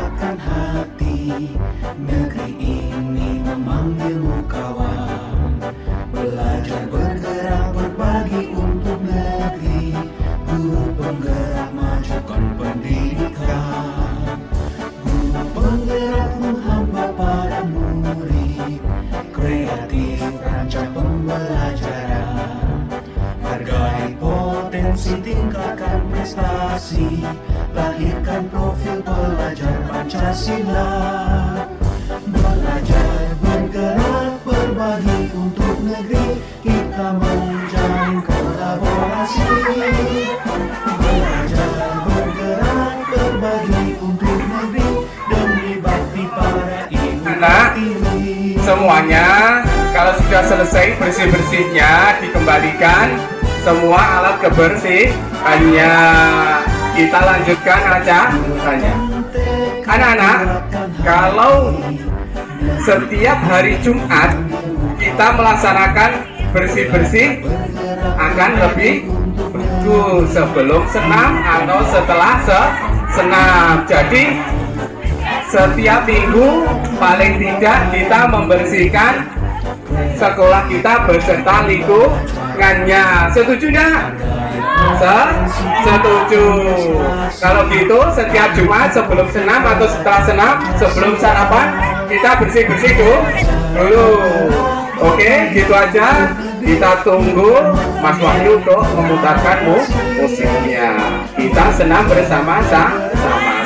menggerakkan hati. Negeri ini memanggilmu kawan. Belajar bergerak berbagi untuk negeri. Guru penggerak majukan pendidikan. Guru penggerak menghamba pada murid. Kreatif rancang pembelajaran. Hargai potensi, tingkatkan prestasi. Lahirkan profil pelajar Pancasila. Belajar bergerak berbagi untuk negeri. Kita menjalin kolaborasi. Belajar bergerak berbagi untuk negeri. Demi bakti para ibu pertiwi. Semuanya kalau sudah selesai bersih-bersihnya dikembalikan semua alat kebersihannya. Kita lanjutkan acaranya. Anak-anak, kalau setiap hari Jumat kita melaksanakan bersih-bersih akan lebih bagus sebelum senam atau setelah senam. Jadi setiap minggu paling tidak kita membersihkan sekolah kita beserta lingkungannya. Setuju enggak? Setuju. Kalau gitu setiap Jumat sebelum senam atau setelah senam, sebelum sarapan kita bersih-bersih dulu. Oke, gitu aja. Kita tunggu Mas Wahyu untuk memutarkan musiknya. Kita senam bersama-sama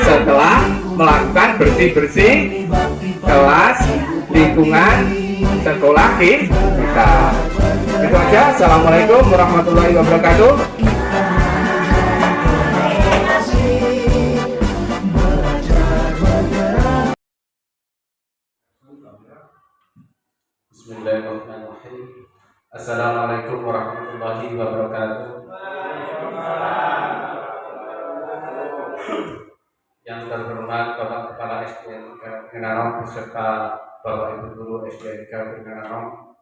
setelah melakukan bersih-bersih kelas, lingkungan, sekolah kita. Itu aja. Assalamualaikum warahmatullahi wabarakatuh. Bismillahirrahmanirrahim. Assalamualaikum warahmatullahi wabarakatuh. Yang terhormat Bapak Kepala SDN Genarong beserta Bapak Ibu Guru SDN Genarong,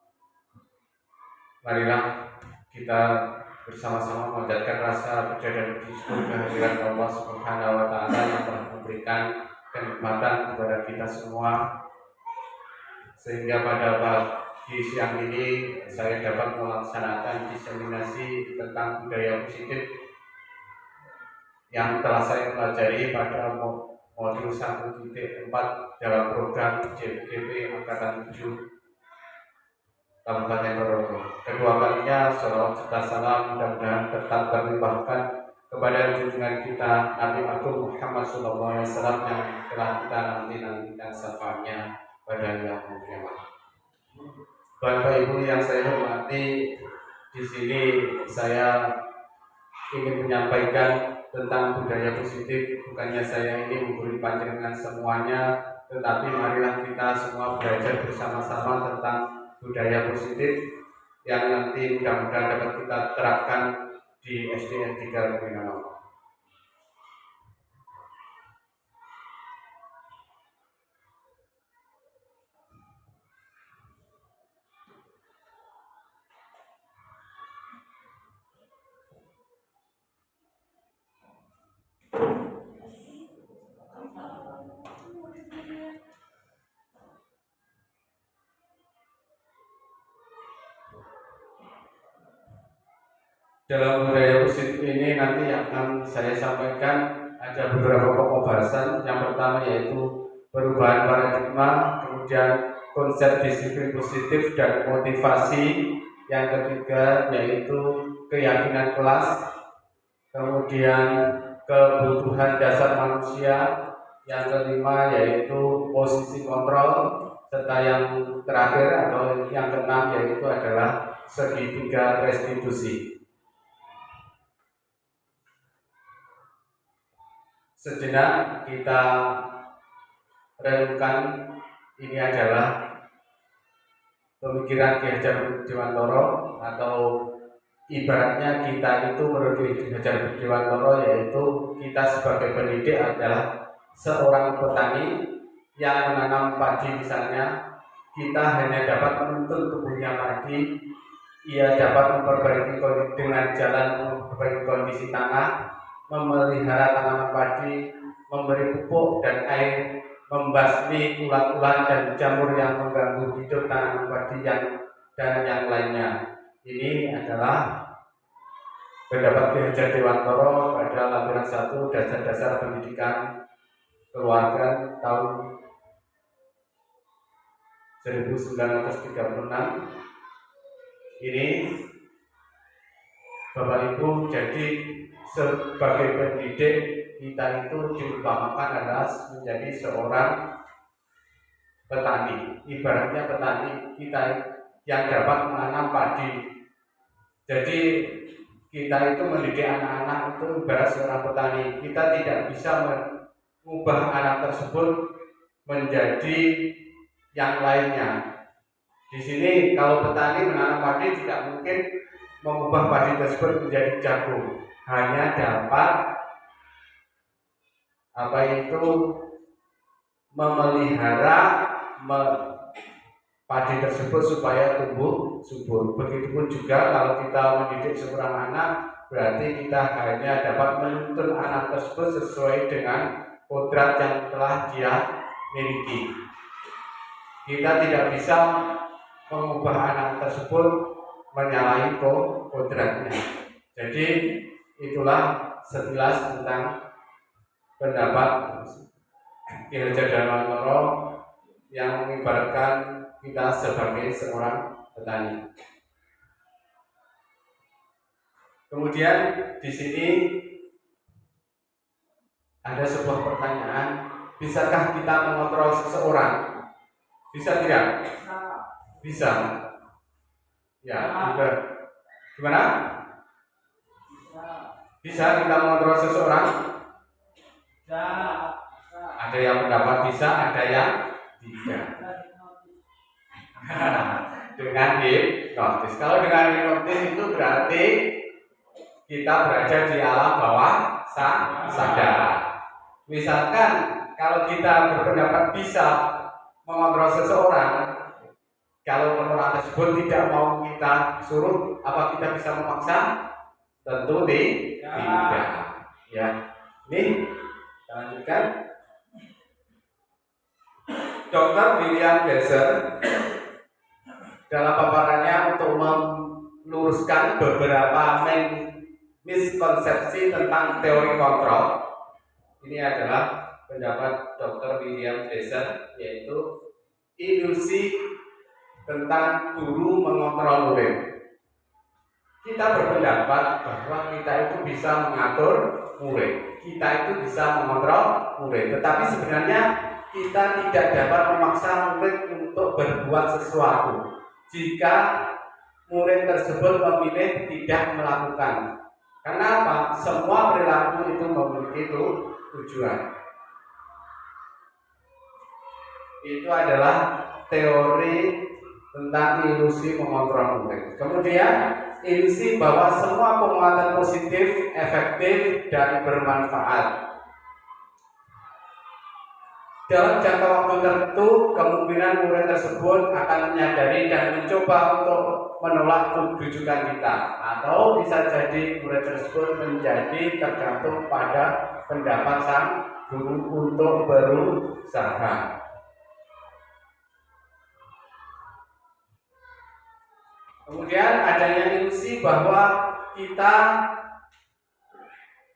marilah kita bersama-sama memanjatkan rasa puja dan puji syukur kehadirat Allah Subhanahu wa Ta'ala yang telah memberikan kenikmatan kepada kita semua, sehingga pada pagi siang ini saya dapat melaksanakan diseminasi tentang budaya positif yang telah saya pelajari pada modul 1.4 dalam program JPGP Angkatan 7 Kabupaten Ponorogo. Kedua kalinya salawat serta salam mudah-mudahan tetap terlimpahkan kepada junjungan kita Nabi Agung Muhammad SAW yang telah kita nanti-nantikan syafaatnya pada yaumul kiamat. Bapak Ibu yang saya hormati, di sini saya ingin menyampaikan tentang budaya positif. Bukannya saya ini memberi panjenengan semuanya, tetapi marilah kita semua belajar bersama-sama tentang budaya positif yang nanti mudah-mudahan dapat kita terapkan di SDN 3 Genarong. Dalam budaya positif ini nanti akan saya sampaikan ada beberapa pokok bahasan. Yang pertama yaitu perubahan paradigma, kemudian konsep disiplin positif dan motivasi. Yang ketiga yaitu keyakinan kelas, kemudian kebutuhan dasar manusia. Yang kelima yaitu posisi kontrol, serta yang terakhir atau yang keenam yaitu adalah segitiga restitusi. Sejenak kita renungkan, ini adalah pemikiran Ki Hajar Dewantoro, atau ibaratnya kita itu menurut Ki Hajar Dewantoro yaitu kita sebagai pendidik adalah seorang petani yang menanam padi misalnya. Kita hanya dapat menuntun kebunnya padi, ia dapat memperbaiki dengan jalan memperbaiki kondisi tanah, memelihara tanaman padi, memberi pupuk dan air, membasmi ulat-ulat dan jamur yang mengganggu hidup tanaman padi dan yang lainnya. Ini adalah pendapat Ki Hajar Dewantoro pada lampiran 1 dasar-dasar pendidikan keluarga tahun 1936. Ini Bapak Ibu, jadi sebagai pendidik kita itu diutamakan adalah menjadi seorang petani. Ibaratnya petani kita yang dapat menanam padi. Jadi kita itu mendidik anak-anak itu ibarat seorang petani. Kita tidak bisa mengubah anak tersebut menjadi yang lainnya. Di sini kalau petani menanam padi tidak mungkin mengubah padi tersebut menjadi jagung. Hanya dapat memelihara padi tersebut supaya tumbuh subur. Begitupun juga kalau kita mendidik seorang anak, berarti kita hanya dapat menuntun anak tersebut sesuai dengan kodrat yang telah dia miliki. Kita tidak bisa mengubah anak tersebut menyalahi kodratnya. Jadi itulah sekilas tentang pendapat Ki Hajar Dewantoro yang mengibaratkan kita sebagai seorang petani. Kemudian di sini ada sebuah pertanyaan, bisakah kita mengontrol seseorang? Bisa tidak? Bisa. Ya, gimana? Bisa kita mengontrol seseorang? Ada yang pendapat bisa, ada yang tidak. Dengan hipnotis. Kalau dengan hipnotis itu berarti kita berada di alam bawah sadar. Misalkan kalau kita berpendapat bisa mengontrol seseorang, kalau orang tersebut tidak mau kita suruh, apa kita bisa memaksa? Tentu tidak. Ya, ini kita lanjutkan. Dr. William Glasser dalam paparannya untuk meluruskan beberapa miskonsepsi tentang teori kontrol. Ini adalah pendapat Dr. William Glasser, yaitu ilusi tentang guru mengontrol murid. Kita berpendapat bahwa kita itu bisa mengatur murid, kita itu bisa mengontrol murid, tetapi sebenarnya kita tidak dapat memaksa murid untuk berbuat sesuatu jika murid tersebut memilih tidak melakukan. Kenapa? Semua perilaku itu memiliki tujuan. Itu adalah teori tentang ilusi mengontrol murid. Kemudian ilusi bahwa semua penguatan positif, efektif, dan bermanfaat. Dalam jangka waktu tertentu, kemungkinan murid tersebut akan menyadari dan mencoba untuk menolak rujukan kita, atau bisa jadi murid tersebut menjadi tergantung pada pendapat sang guru untuk berusaha. Kemudian adanya ilusi bahwa kita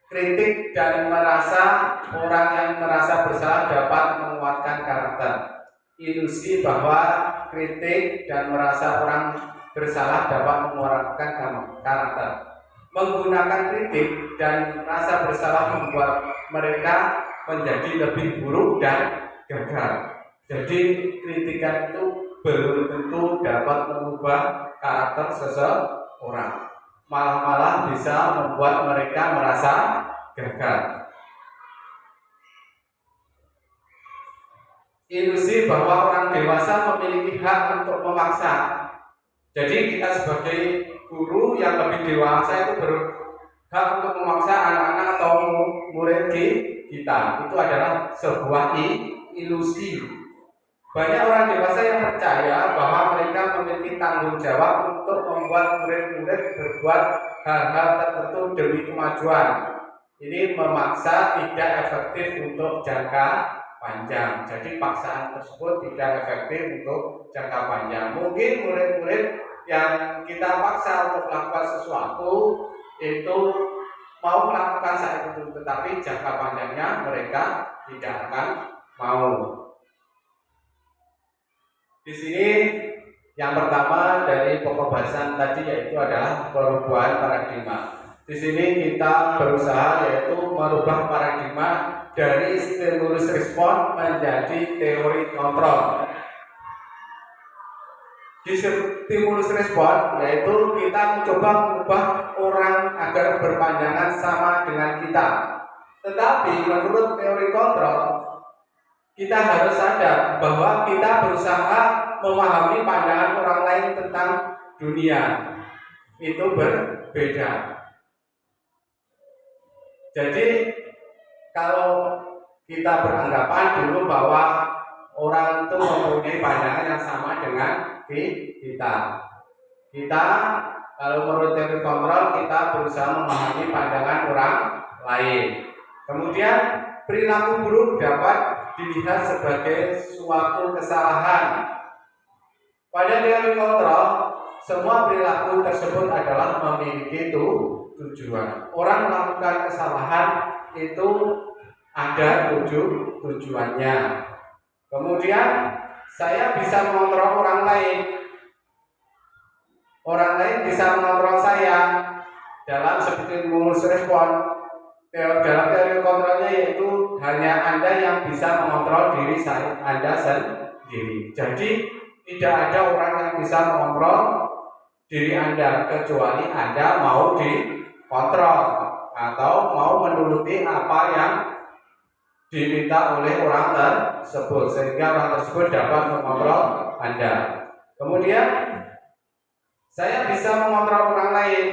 kritik dan merasa orang yang merasa bersalah dapat menguatkan karakter. Ilusi bahwa kritik dan merasa orang bersalah dapat menguatkan karakter. Menggunakan kritik dan rasa bersalah membuat mereka menjadi lebih buruk dan gagal. Jadi kritikan itu belum tentu dapat mengubah karakter seseorang, malah bisa membuat mereka merasa gagal. Ilusi bahwa orang dewasa memiliki hak untuk memaksa. Jadi kita sebagai guru yang lebih dewasa itu berhak untuk memaksa anak-anak atau murid kita. Itu adalah sebuah ilusi. Banyak orang dewasa yang percaya bahwa mereka memiliki tanggung jawab untuk membuat murid-murid berbuat hal-hal tertentu demi kemajuan. ini memaksa tidak efektif untuk jangka panjang. Jadi paksaan tersebut tidak efektif untuk jangka panjang. Mungkin murid-murid yang kita paksa untuk melakukan sesuatu itu mau melakukan saat itu, tetapi jangka panjangnya mereka tidak akan mau. Di sini yang pertama dari pokok bahasan tadi yaitu adalah perubahan paradigma. Di sini kita berusaha yaitu merubah paradigma dari stimulus respon menjadi teori kontrol. Di stimulus respon yaitu kita mencoba mengubah orang agar berpandangan sama dengan kita. Tetapi menurut teori kontrol, kita harus sadar bahwa kita berusaha memahami pandangan orang lain tentang dunia. Itu berbeda. Jadi kalau kita beranggapan dulu bahwa orang itu mempunyai pandangan yang sama dengan kita. Kita kalau menurut teori kontrol kita berusaha memahami pandangan orang lain. Kemudian perilaku buruk dapat dilihat sebagai suatu kesalahan. Pada teori kontrol, semua perilaku tersebut adalah memiliki tujuan. Orang melakukan kesalahan itu ada tujuannya. Kemudian saya bisa mengontrol orang lain. Orang lain bisa mengontrol saya dalam stimulus respon. Dalam teori kontrolnya yaitu hanya Anda yang bisa mengontrol diri Anda sendiri. Jadi tidak ada orang yang bisa mengontrol diri Anda kecuali Anda mau dikontrol atau mau menuruti apa yang diminta oleh orang tersebut sehingga orang tersebut dapat mengontrol Anda. Kemudian saya bisa mengontrol orang lain.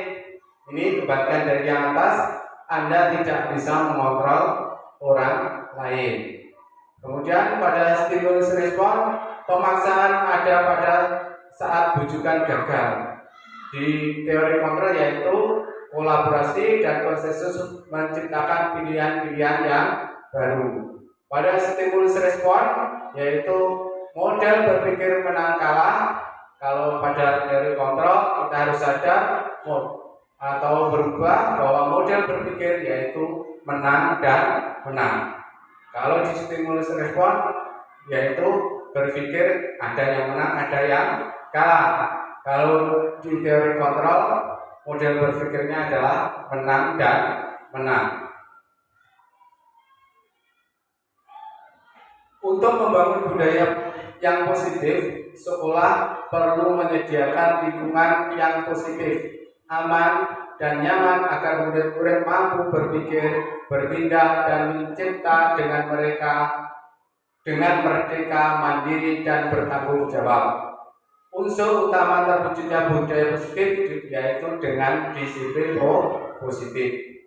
Ini kebalikan dari yang atas. Anda tidak bisa mengontrol orang lain. Kemudian pada stimulus respon, pemaksaan ada pada saat bujukan gagal. Di teori kontrol yaitu kolaborasi dan konsensus menciptakan pilihan-pilihan yang baru. Pada stimulus respon yaitu model berpikir menang kalah. Kalau pada teori kontrol kita harus sadar atau berubah bahwa model berpikir yaitu menang dan menang. Kalau di stimulus respon yaitu berpikir ada yang menang, ada yang kalah. Kalau di teori kontrol model berpikirnya adalah menang dan menang. Untuk membangun budaya yang positif, sekolah perlu menyediakan lingkungan yang positif, aman dan nyaman agar murid-murid mampu berpikir, bertindak dan mencipta dengan merdeka, mandiri dan bertanggung jawab. Unsur utama terwujudnya budaya positif yaitu dengan disiplin positif.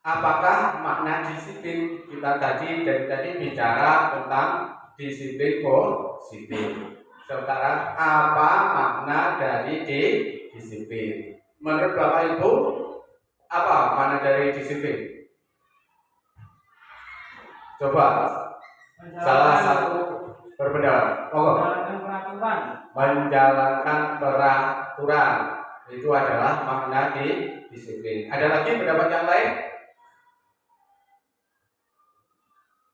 Apakah makna disiplin? Kita dari tadi bicara tentang disiplin positif. Sekarang apa makna dari disiplin? Menurut Bapak Ibu, apa makna dari disiplin? Coba salah satu berpendapat. Menjalankan peraturan itu adalah makna disiplin. Ada lagi pendapat yang lain?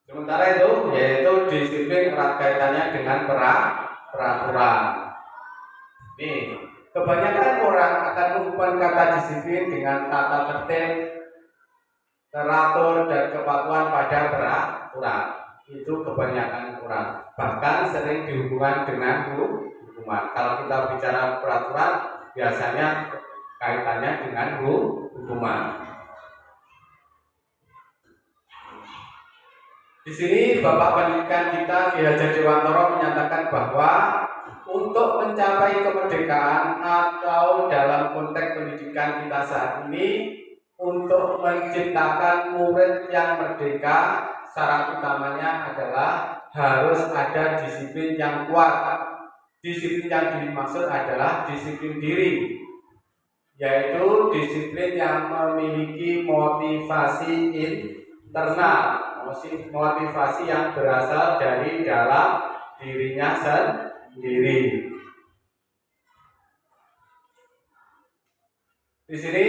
Sementara itu yaitu disiplin erat kaitannya dengan peraturan. Nih, kebanyakan orang akan menghubungkan kata disiplin dengan tata tertib, teratur dan kepatuhan pada peraturan. Itu kebanyakan orang. Bahkan sering dihubungkan dengan hukuman. Kalau kita bicara peraturan, biasanya kaitannya dengan hukuman. Di sini Bapak Pendidikan kita Ki Hajar Dewantoro menyatakan bahwa untuk mencapai kemerdekaan atau dalam konteks pendidikan kita saat ini, untuk menciptakan murid yang merdeka, syarat utamanya adalah harus ada disiplin yang kuat. Disiplin yang dimaksud adalah disiplin diri, yaitu disiplin yang memiliki motivasi internal, motivasi yang berasal dari dalam dirinya sendiri. Di sini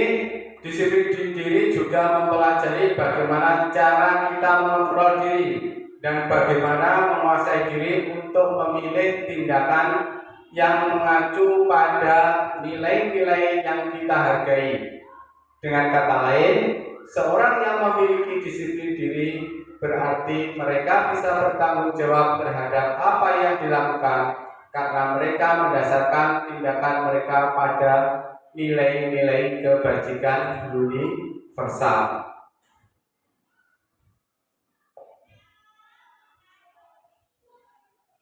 disiplin diri juga mempelajari bagaimana cara kita mengontrol diri dan bagaimana menguasai diri untuk memilih tindakan yang mengacu pada nilai-nilai yang kita hargai. Dengan kata lain, seorang yang memiliki disiplin diri berarti mereka bisa bertanggung jawab terhadap apa yang dilakukan karena mereka mendasarkan tindakan mereka pada nilai-nilai kebajikan universal.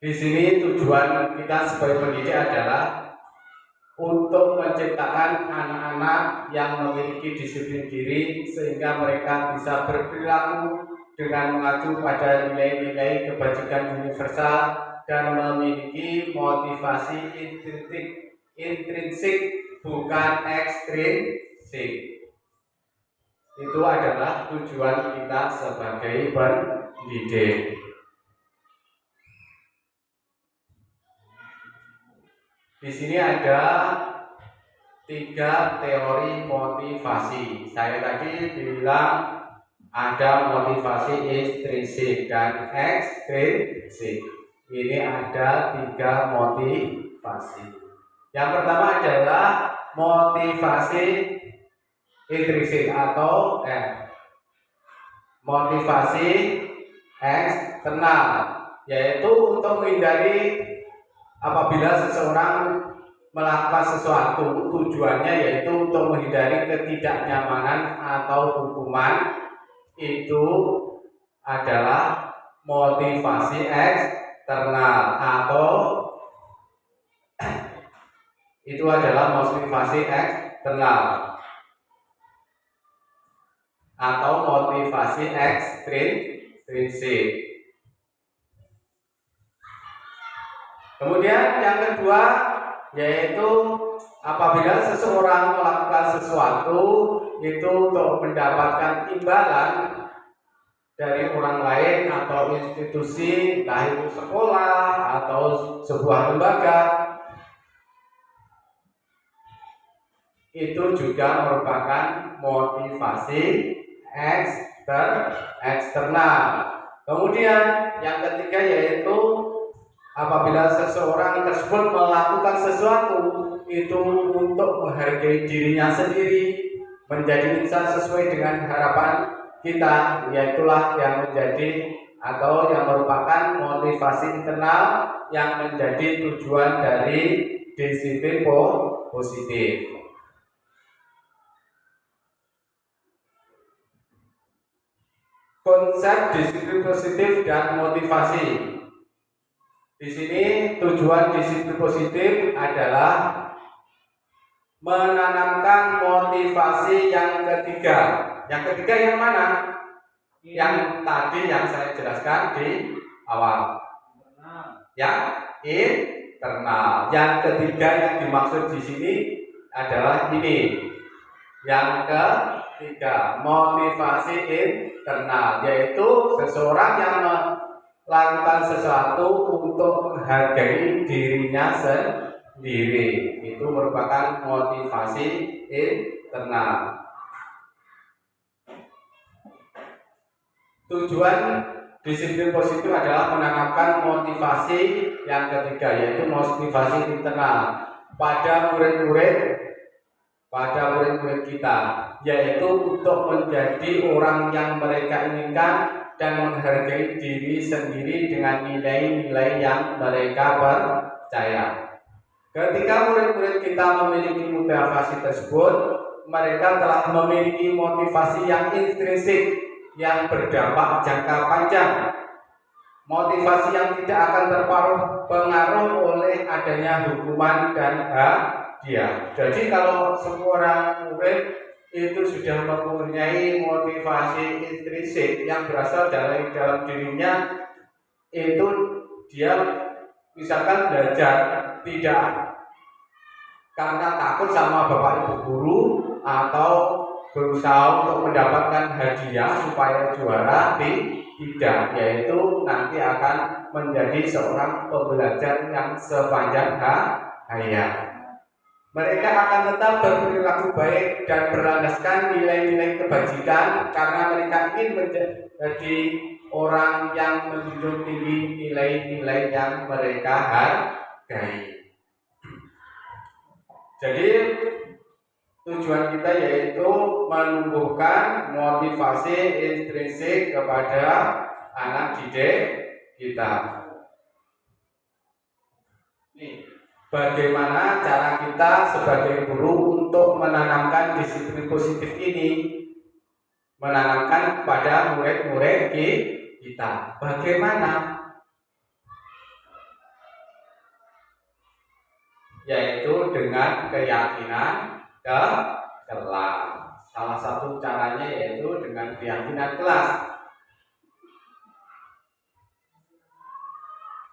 Di sini tujuan kita sebagai pendidik adalah untuk menciptakan anak-anak yang memiliki disiplin diri sehingga mereka bisa berperilaku dengan mengacu pada nilai-nilai kebajikan universal dan memiliki motivasi intrinsik bukan ekstrinsik. Itu adalah tujuan kita sebagai pendidik. Di sini ada 3 teori motivasi. Saya tadi bilang ada motivasi intrinsik dan ekstrinsik. Ini ada 3 motivasi. Yang pertama adalah motivasi intrinsik atau motivasi eksternal, yaitu untuk menghindari apabila seseorang melakukan sesuatu, tujuannya yaitu untuk menghindari ketidaknyamanan atau hukuman. Itu adalah motivasi eksternal atau itu adalah motivasi eksternal atau motivasi ekstrinsik. Kemudian yang kedua yaitu apabila seseorang melakukan sesuatu itu untuk mendapatkan imbalan dari orang lain atau institusi, entah itu sekolah atau sebuah lembaga, itu juga merupakan motivasi eksternal. Kemudian yang ketiga yaitu apabila seseorang tersebut melakukan sesuatu itu untuk menghargai dirinya sendiri, menjadi insan sesuai dengan harapan kita, yaitulah yang menjadi atau yang merupakan motivasi internal yang menjadi tujuan dari disiplin positif. Konsep disiplin positif dan motivasi. Di sini tujuan disiplin positif adalah menanamkan motivasi yang ketiga. Yang ketiga yang mana? Yang tadi yang saya jelaskan di awal. Yang internal. Yang ketiga yang dimaksud di sini adalah ini. Yang ketiga, motivasi internal, yaitu seseorang yang melakukan sesuatu untuk menghargai dirinya sendiri. Itu merupakan motivasi internal. Tujuan disiplin positif adalah menanamkan motivasi yang ketiga, yaitu motivasi internal pada murid-murid kita, yaitu untuk menjadi orang yang mereka inginkan dan menghargai diri sendiri dengan nilai-nilai yang mereka percaya. Ketika murid-murid kita memiliki motivasi tersebut, mereka telah memiliki motivasi yang intrinsik yang berdampak jangka panjang. Motivasi yang tidak akan terpengaruh oleh adanya hukuman dan hadiah. Jadi kalau seorang murid itu sudah mempunyai motivasi intrinsik yang berasal dari dalam dirinya, itu dia misalkan belajar tidak karena takut sama bapak ibu guru atau berusaha untuk mendapatkan hadiah supaya juara, tidak, yaitu nanti akan menjadi seorang pembelajar yang sepanjang hayat. Mereka akan tetap berperilaku baik dan berlandaskan nilai-nilai kebajikan karena mereka ingin menjadi orang yang menjunjung tinggi nilai-nilai yang mereka hargai. Jadi tujuan kita yaitu menumbuhkan motivasi intrinsik kepada anak didik kita. Nih, bagaimana cara kita sebagai guru untuk menanamkan disiplin positif ini, menanamkan pada murid-murid kita? Bagaimana? Yaitu dengan keyakinan kelas. Salah satu caranya yaitu dengan keyakinan kelas.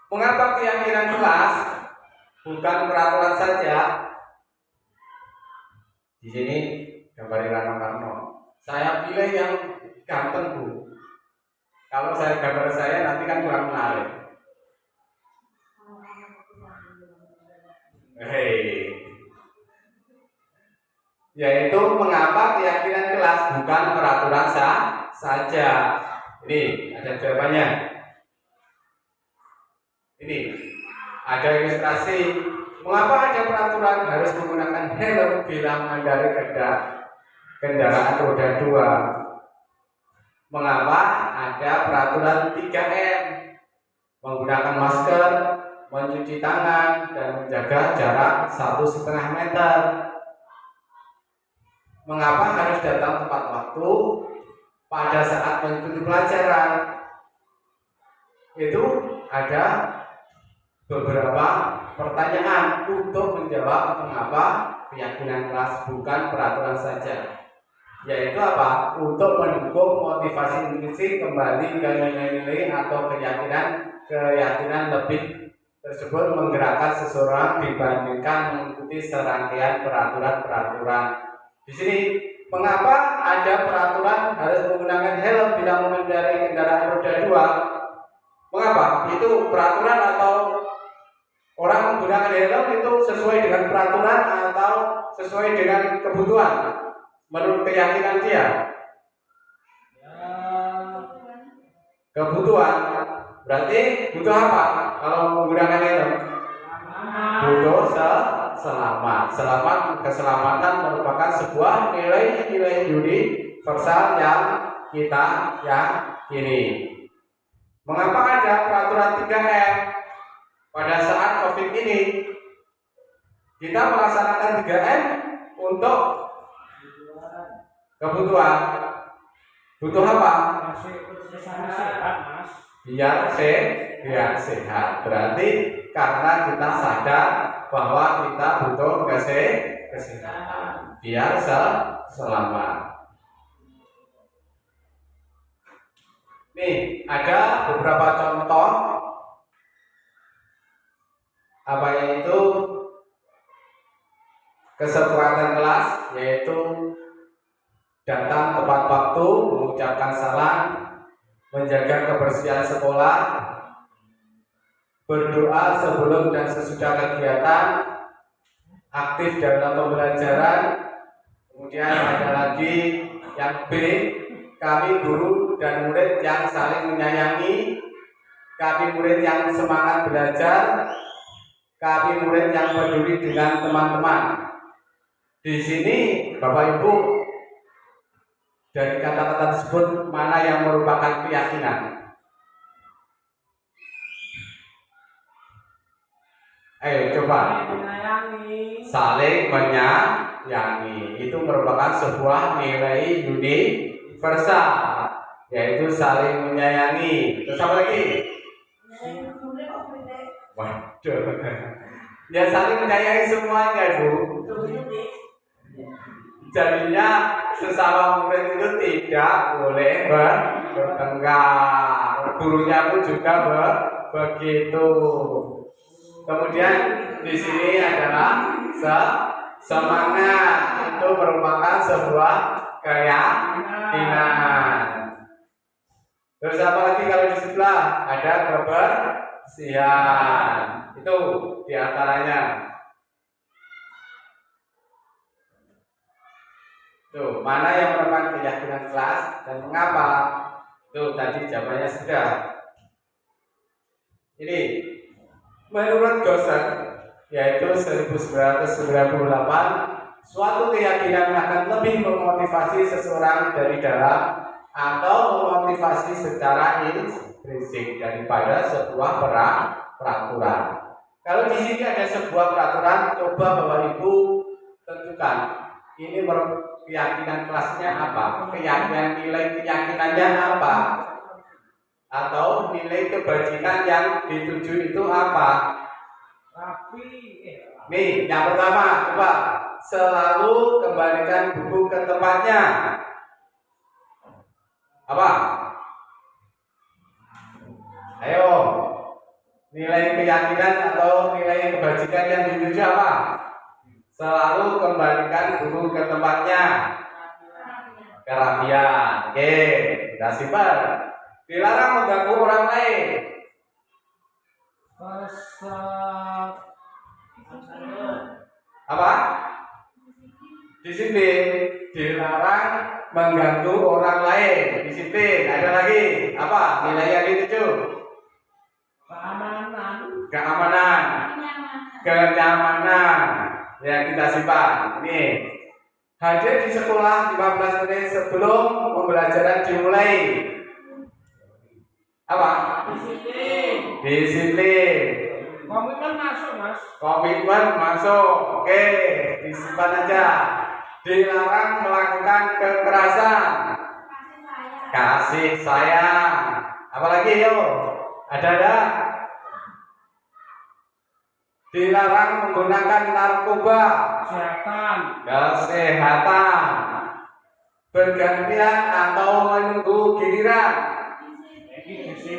Mengapa keyakinan kelas? Bukan peraturan saja. Di sini gambar Rano Karno. Saya pilih yang ganteng, Bu. Kalau saya gambar saya nanti kan kurang menarik. Yaitu mengapa keyakinan kelas bukan peraturan saja. Ini ada jawabannya. Ini ada ilustrasi. Mengapa ada peraturan harus menggunakan helm bila mengendarai kendaraan roda 2? Mengapa ada peraturan 3M? Menggunakan masker, mencuci tangan, dan menjaga jarak 1,5 meter. Mengapa harus datang tepat waktu pada saat mengikuti pelajaran? Itu ada beberapa pertanyaan untuk menjawab mengapa keyakinan kelas bukan peraturan saja. Yaitu apa? Untuk mendukung motivasi intrinsik kembali ke nilai-nilai atau keyakinan lebih tersebut menggerakkan seseorang dibandingkan mengikuti serangkaian peraturan-peraturan. Di sini mengapa ada peraturan harus menggunakan helm bila mengendarai kendaraan roda 2? Mengapa? Itu peraturan atau orang menggunakan helm itu sesuai dengan peraturan atau sesuai dengan kebutuhan menurut keyakinan dia? Kebutuhan. Berarti butuh apa kalau menggunakan helm? Butuh selamat. Keselamatan merupakan sebuah nilai-nilai universal yang kita yakini. Mengapa ada peraturan 3M? Pada saat COVID ini kita melaksanakan 3M untuk kebutuhan. Butuh apa? Biar sehat. Berarti karena kita sadar bahwa kita butuh kesehatan, biar selamat. Nih, ada beberapa contoh apa yaitu kesepakatan kelas, yaitu datang tepat waktu, mengucapkan salam, menjaga kebersihan sekolah, berdoa sebelum dan sesudah kegiatan, aktif dalam pembelajaran. Kemudian ada lagi yang B, kami guru dan murid yang saling menyayangi, kami murid yang semangat belajar, kami murid yang peduli dengan teman-teman. Di sini Bapak Ibu, dari kata-kata tersebut mana yang merupakan keyakinan? Ayo coba. Saling menyayangi itu merupakan sebuah nilai universal, yaitu saling menyayangi. Terus apa lagi? Waduh. Ya saling menyayangi semuanya, Bu. Jadinya sesama murid itu tidak boleh bertengkar. Gurunya pun juga begitu. Kemudian di sini adalah semangat, itu merupakan sebuah keyakinan. Terus apa lagi kalau di sebelah ada kebersihan, itu diantaranya. Tuh, mana yang merupakan keyakinan kelas dan mengapa? Tuh, tadi jawabannya sudah. Ini menurut Gosen, yaitu 1998, suatu keyakinan akan lebih memotivasi seseorang dari dalam atau memotivasi secara intrinsik daripada sebuah peraturan. Kalau di sini ada sebuah peraturan, coba Bapak Ibu tentukan. Ini keyakinan kelasnya apa? Keyakinan nilai keyakinannya apa? Atau nilai kebajikan yang dituju itu apa? Nih, yang pertama, coba selalu kembalikan buku ke tempatnya. Apa? Ayo, nilai keyakinan atau nilai kebajikan yang dituju apa? Selalu kembalikan buku ke tempatnya. Kerapian. Oke, kita simpan. Dilarang mengganggu orang lain. Apa? Disiplin. Dilarang mengganggu orang lain. Disiplin. Ada lagi? Apa? Nilai yang dituju? Keamanan. Kenyamanan. Yang kita simpan. Ini. Hadir di sekolah 15 menit sebelum pembelajaran dimulai. Apa? Disiplin. Komitmen masuk, Mas. Komitmen masuk. Oke, disimpan aja. Dilarang melakukan kekerasan. Kasih sayang. Apalagi yo? Ada? Dilarang menggunakan narkoba. Kesehatan. Bergantian atau menunggu giliran.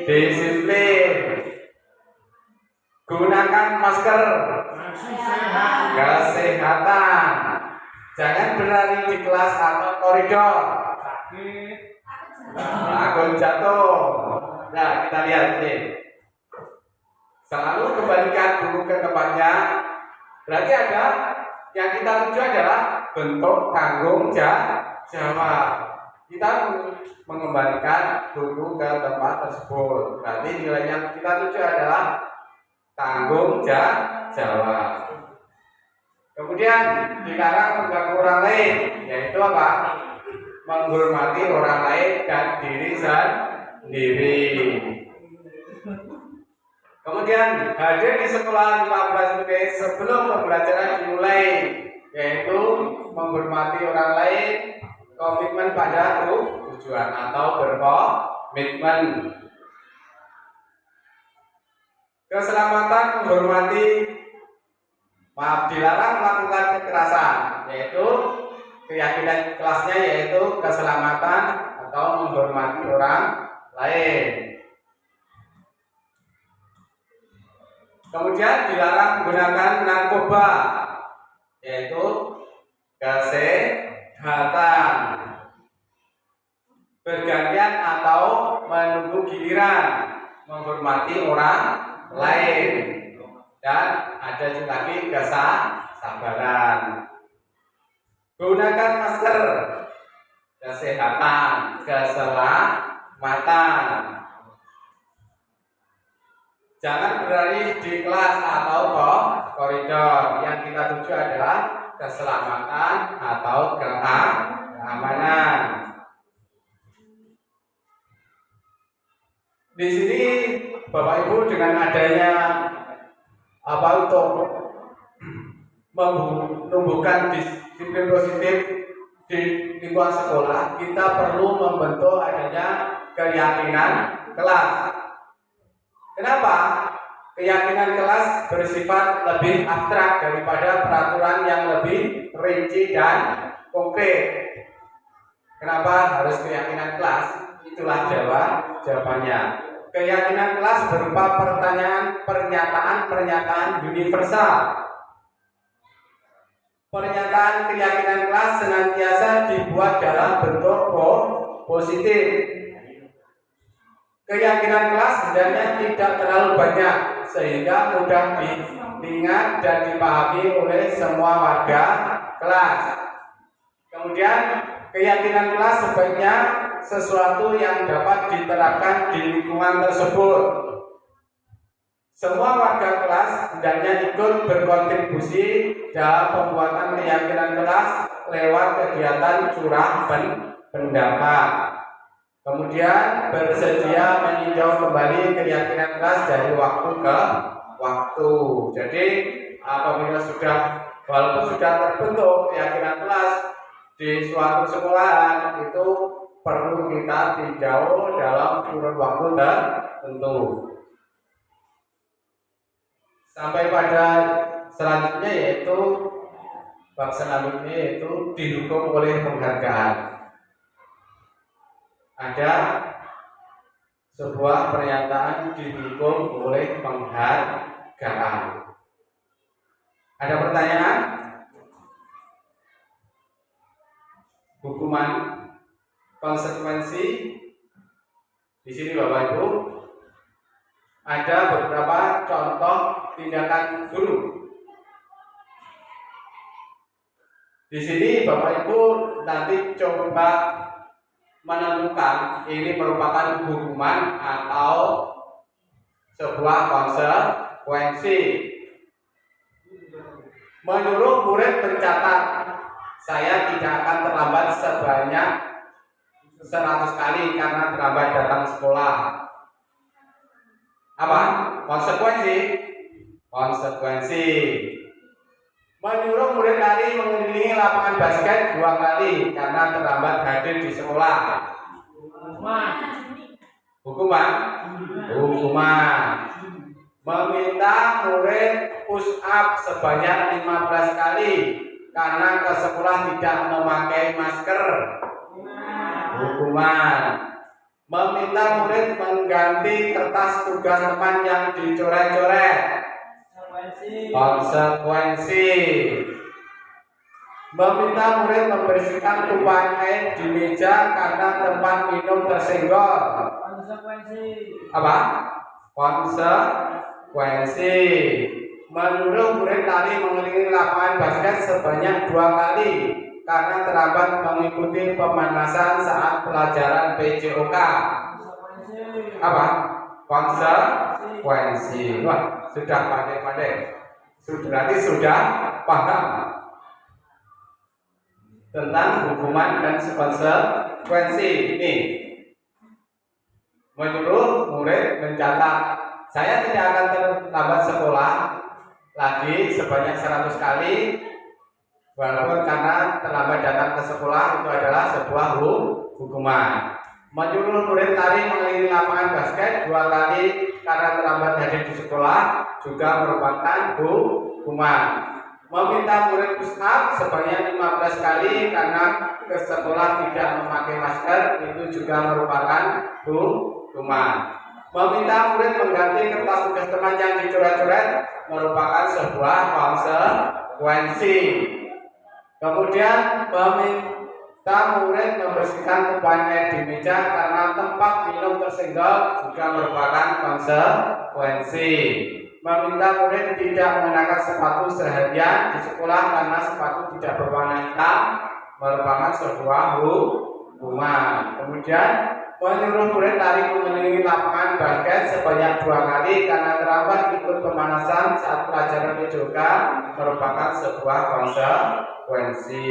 Disiplin. Gunakan masker. Kesehatan. Jangan berlari di kelas atau koridor. Takut jatuh. Nah, kita lihat ini. Selalu kembalikan buku ke tempatnya. Berarti ada yang kita tuju adalah bentuk tanggung jawab. Kita mengembalikan buku ke tempat tersebut. Berarti nilai yang kita tuju adalah tanggung jawab. Kemudian dilarang mengganggu orang lain, yaitu apa? Menghormati orang lain dan diri sendiri. Kemudian hadir di sekolah 15 menit sebelum pembelajaran dimulai, yaitu menghormati orang lain, komitmen pada tujuan atau berkomitmen. Keselamatan menghormati, dilarang melakukan kekerasan, yaitu keyakinan kelasnya yaitu keselamatan atau menghormati orang lain. Kemudian dilarang menggunakan narkoba, yaitu kesehatan. Bergantian atau menunggu giliran, menghormati orang lain. Dan ada juga lagi kesabaran. Gunakan masker, kesehatan, keselamatan. Jangan berlari di kelas atau koridor. Yang kita tuju adalah keselamatan atau keamanan. Di sini Bapak Ibu dengan adanya untuk menumbuhkan disiplin positif di lingkungan sekolah, kita perlu membentuk adanya keyakinan kelas. Kenapa? Keyakinan kelas bersifat lebih abstrak daripada peraturan yang lebih rinci dan konkret. Kenapa harus keyakinan kelas? Itulah jawabannya. keyakinan kelas berupa pernyataan universal. Pernyataan keyakinan kelas senantiasa dibuat dalam bentuk positif. Keyakinan kelas sebenarnya tidak terlalu banyak sehingga mudah diingat dan dipahami oleh semua warga kelas. Kemudian keyakinan kelas sebaiknya sesuatu yang dapat diterapkan di lingkungan tersebut. Semua warga kelas hendaknya ikut berkontribusi dalam pembuatan keyakinan kelas lewat kegiatan curah pendapat. Kemudian bersedia meninjau kembali keyakinan kelas dari waktu ke waktu. Jadi apabila walaupun sudah terbentuk keyakinan kelas di suatu sekolahan, itu perlu kita tinjau dalam kurun waktu tertentu. Sampai pada selanjutnya yaitu bab selanjutnya yaitu dihukum oleh penghargaan. Ada sebuah pernyataan dihukum oleh penghargaan. Ada pertanyaan? Hukuman, konsekuensi di sini Bapak Ibu ada beberapa contoh tindakan guru. Di sini Bapak Ibu nanti coba menentukan ini merupakan hukuman atau sebuah konsekuensi. Menyuruh murid mencatat, saya tidak akan terlambat sebanyak 100 kali karena terlambat datang sekolah. Apa? Konsekuensi. Menyuruh murid lari mengelilingi lapangan basket 2 kali karena terlambat hadir di sekolah. Hukuman. Meminta murid push up sebanyak 15 kali karena ke sekolah tidak memakai masker. Hukuman. Meminta murid mengganti kertas tugas teman yang dicoret-coret. Konsekuensi. Meminta murid membersihkan tumpahan air di meja karena tempat minum tersenggol. Apa? Konsekuensi. Menyuruh murid lari mengelilingi lapangan basket sebanyak 2 kali karena terlambat mengikuti pemanasan saat pelajaran PJOK. Apa? Konsekuensi. Wah, sudah pandai-pandai. Berarti sudah paham tentang hukuman dan konsekuensi ini. Menyuruh murid mencatat, saya tidak akan terlambat sekolah lagi sebanyak 100 kali, walaupun karena terlambat datang ke sekolah itu adalah sebuah hukuman. Menyuruh murid lari mengelilingi lapangan basket 2 kali karena terlambat hadir di sekolah juga merupakan hukuman. Meminta murid push up sebanyak 15 kali karena ke sekolah tidak memakai masker itu juga merupakan hukuman. Meminta murid mengganti kertas tugas teman yang dicoret-coret merupakan sebuah konsekuensi. Kemudian meminta murid membersihkan tumpahan air di meja karena tempat minum tersenggol juga merupakan konsekuensi. Meminta murid tidak mengenakan sepatu seharian di sekolah karena sepatu tidak berwarna hitam merupakan sebuah hukuman. Kemudian menyuruh murid lari mengelilingi lapangan basket sebanyak 2 kali karena terlambat ikut pemanasan saat pelajaran PJOK merupakan sebuah konsekuensi.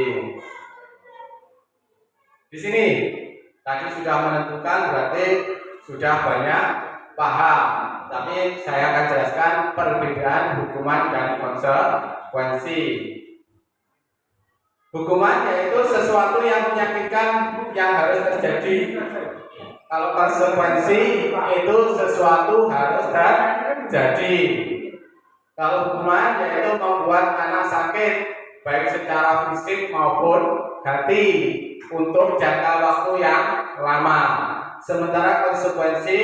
Di sini tadi sudah menentukan, berarti sudah banyak paham. Tapi saya akan jelaskan perbedaan hukuman dan konsekuensi. Hukuman yaitu sesuatu yang menyakitkan yang harus terjadi. Kalau konsekuensi itu sesuatu harus terjadi. Kalau hukuman yaitu membuat anak sakit baik secara fisik maupun hati untuk jangka waktu yang lama. Sementara konsekuensi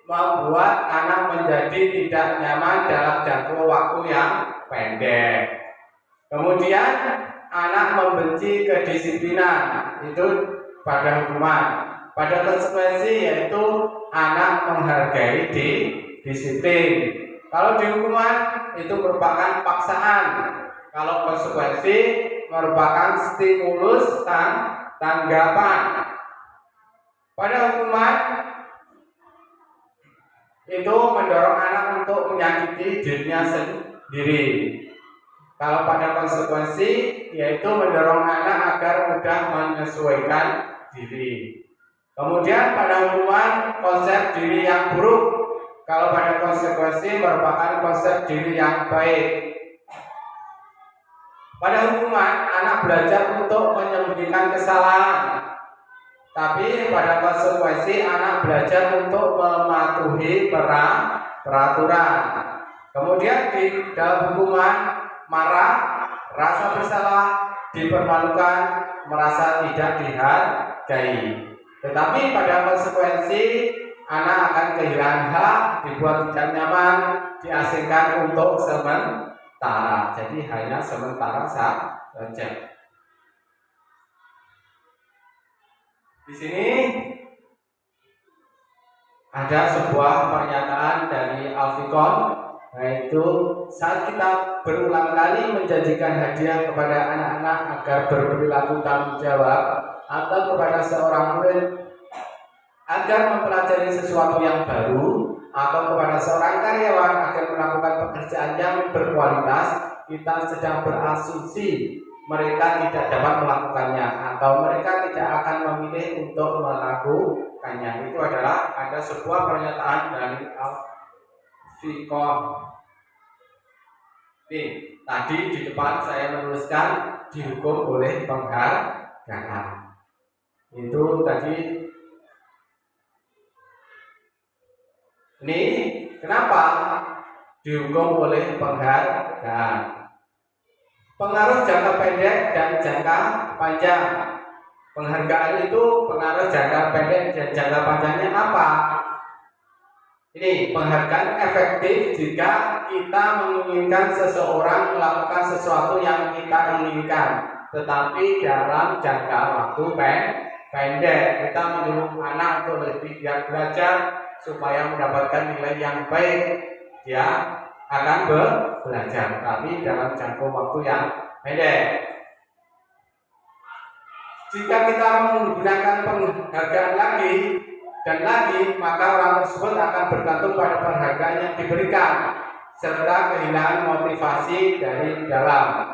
membuat anak menjadi tidak nyaman dalam jangka waktu yang pendek. Kemudian anak membenci kedisiplinan, itu pada hukuman. Pada konsekuensi yaitu anak menghargai disiplin. Kalau di hukuman itu merupakan paksaan. Kalau konsekuensi merupakan stimulus tanggapan. Pada hukuman itu mendorong anak untuk menyakiti dirinya sendiri. Kalau pada konsekuensi yaitu mendorong anak agar mudah menyesuaikan diri. Kemudian pada hukuman konsep diri yang buruk. Kalau pada konsekuensi merupakan konsep diri yang baik. Pada hukuman anak belajar untuk menyembunyikan kesalahan. Tapi pada konsekuensi anak belajar untuk mematuhi peraturan. Kemudian di dalam hukuman marah, rasa bersalah, dipermalukan, merasa tidak dihargai. Tetapi pada konsekuensi anak akan kehilangan hak, dibuat tidak nyaman, diasingkan untuk sementara. Jadi hanya sementara saja. Di sini ada sebuah pernyataan dari Alfikon, yaitu saat kita berulang kali menjanjikan hadiah kepada anak-anak agar berperilaku tanggung jawab, atau kepada seorang murid agar mempelajari sesuatu yang baru, atau kepada seorang karyawan agar melakukan pekerjaan yang berkualitas, kita sedang berasumsi mereka tidak dapat melakukannya atau mereka tidak akan memilih untuk melakukannya. Itu adalah ada sebuah pernyataan dari Al-Fiqh. Tadi di depan saya menuliskan dihukum oleh penghargaan. Itu tadi. Ini kenapa dihukum oleh penghargaan? Pengaruh jangka pendek dan jangka panjang. Penghargaan itu pengaruh jangka pendek dan jangka panjangnya apa? Ini penghargaan efektif jika kita menginginkan seseorang melakukan sesuatu yang kita inginkan, tetapi dalam jangka waktu pendek. Kita menyuruh anak untuk lebih giat belajar supaya mendapatkan nilai yang baik. Dia akan belajar, tapi dalam jangka waktu yang pendek. Jika kita menggunakan penghargaan lagi dan lagi, maka orang tersebut akan bergantung pada penghargaan yang diberikan serta kehilangan motivasi dari dalam.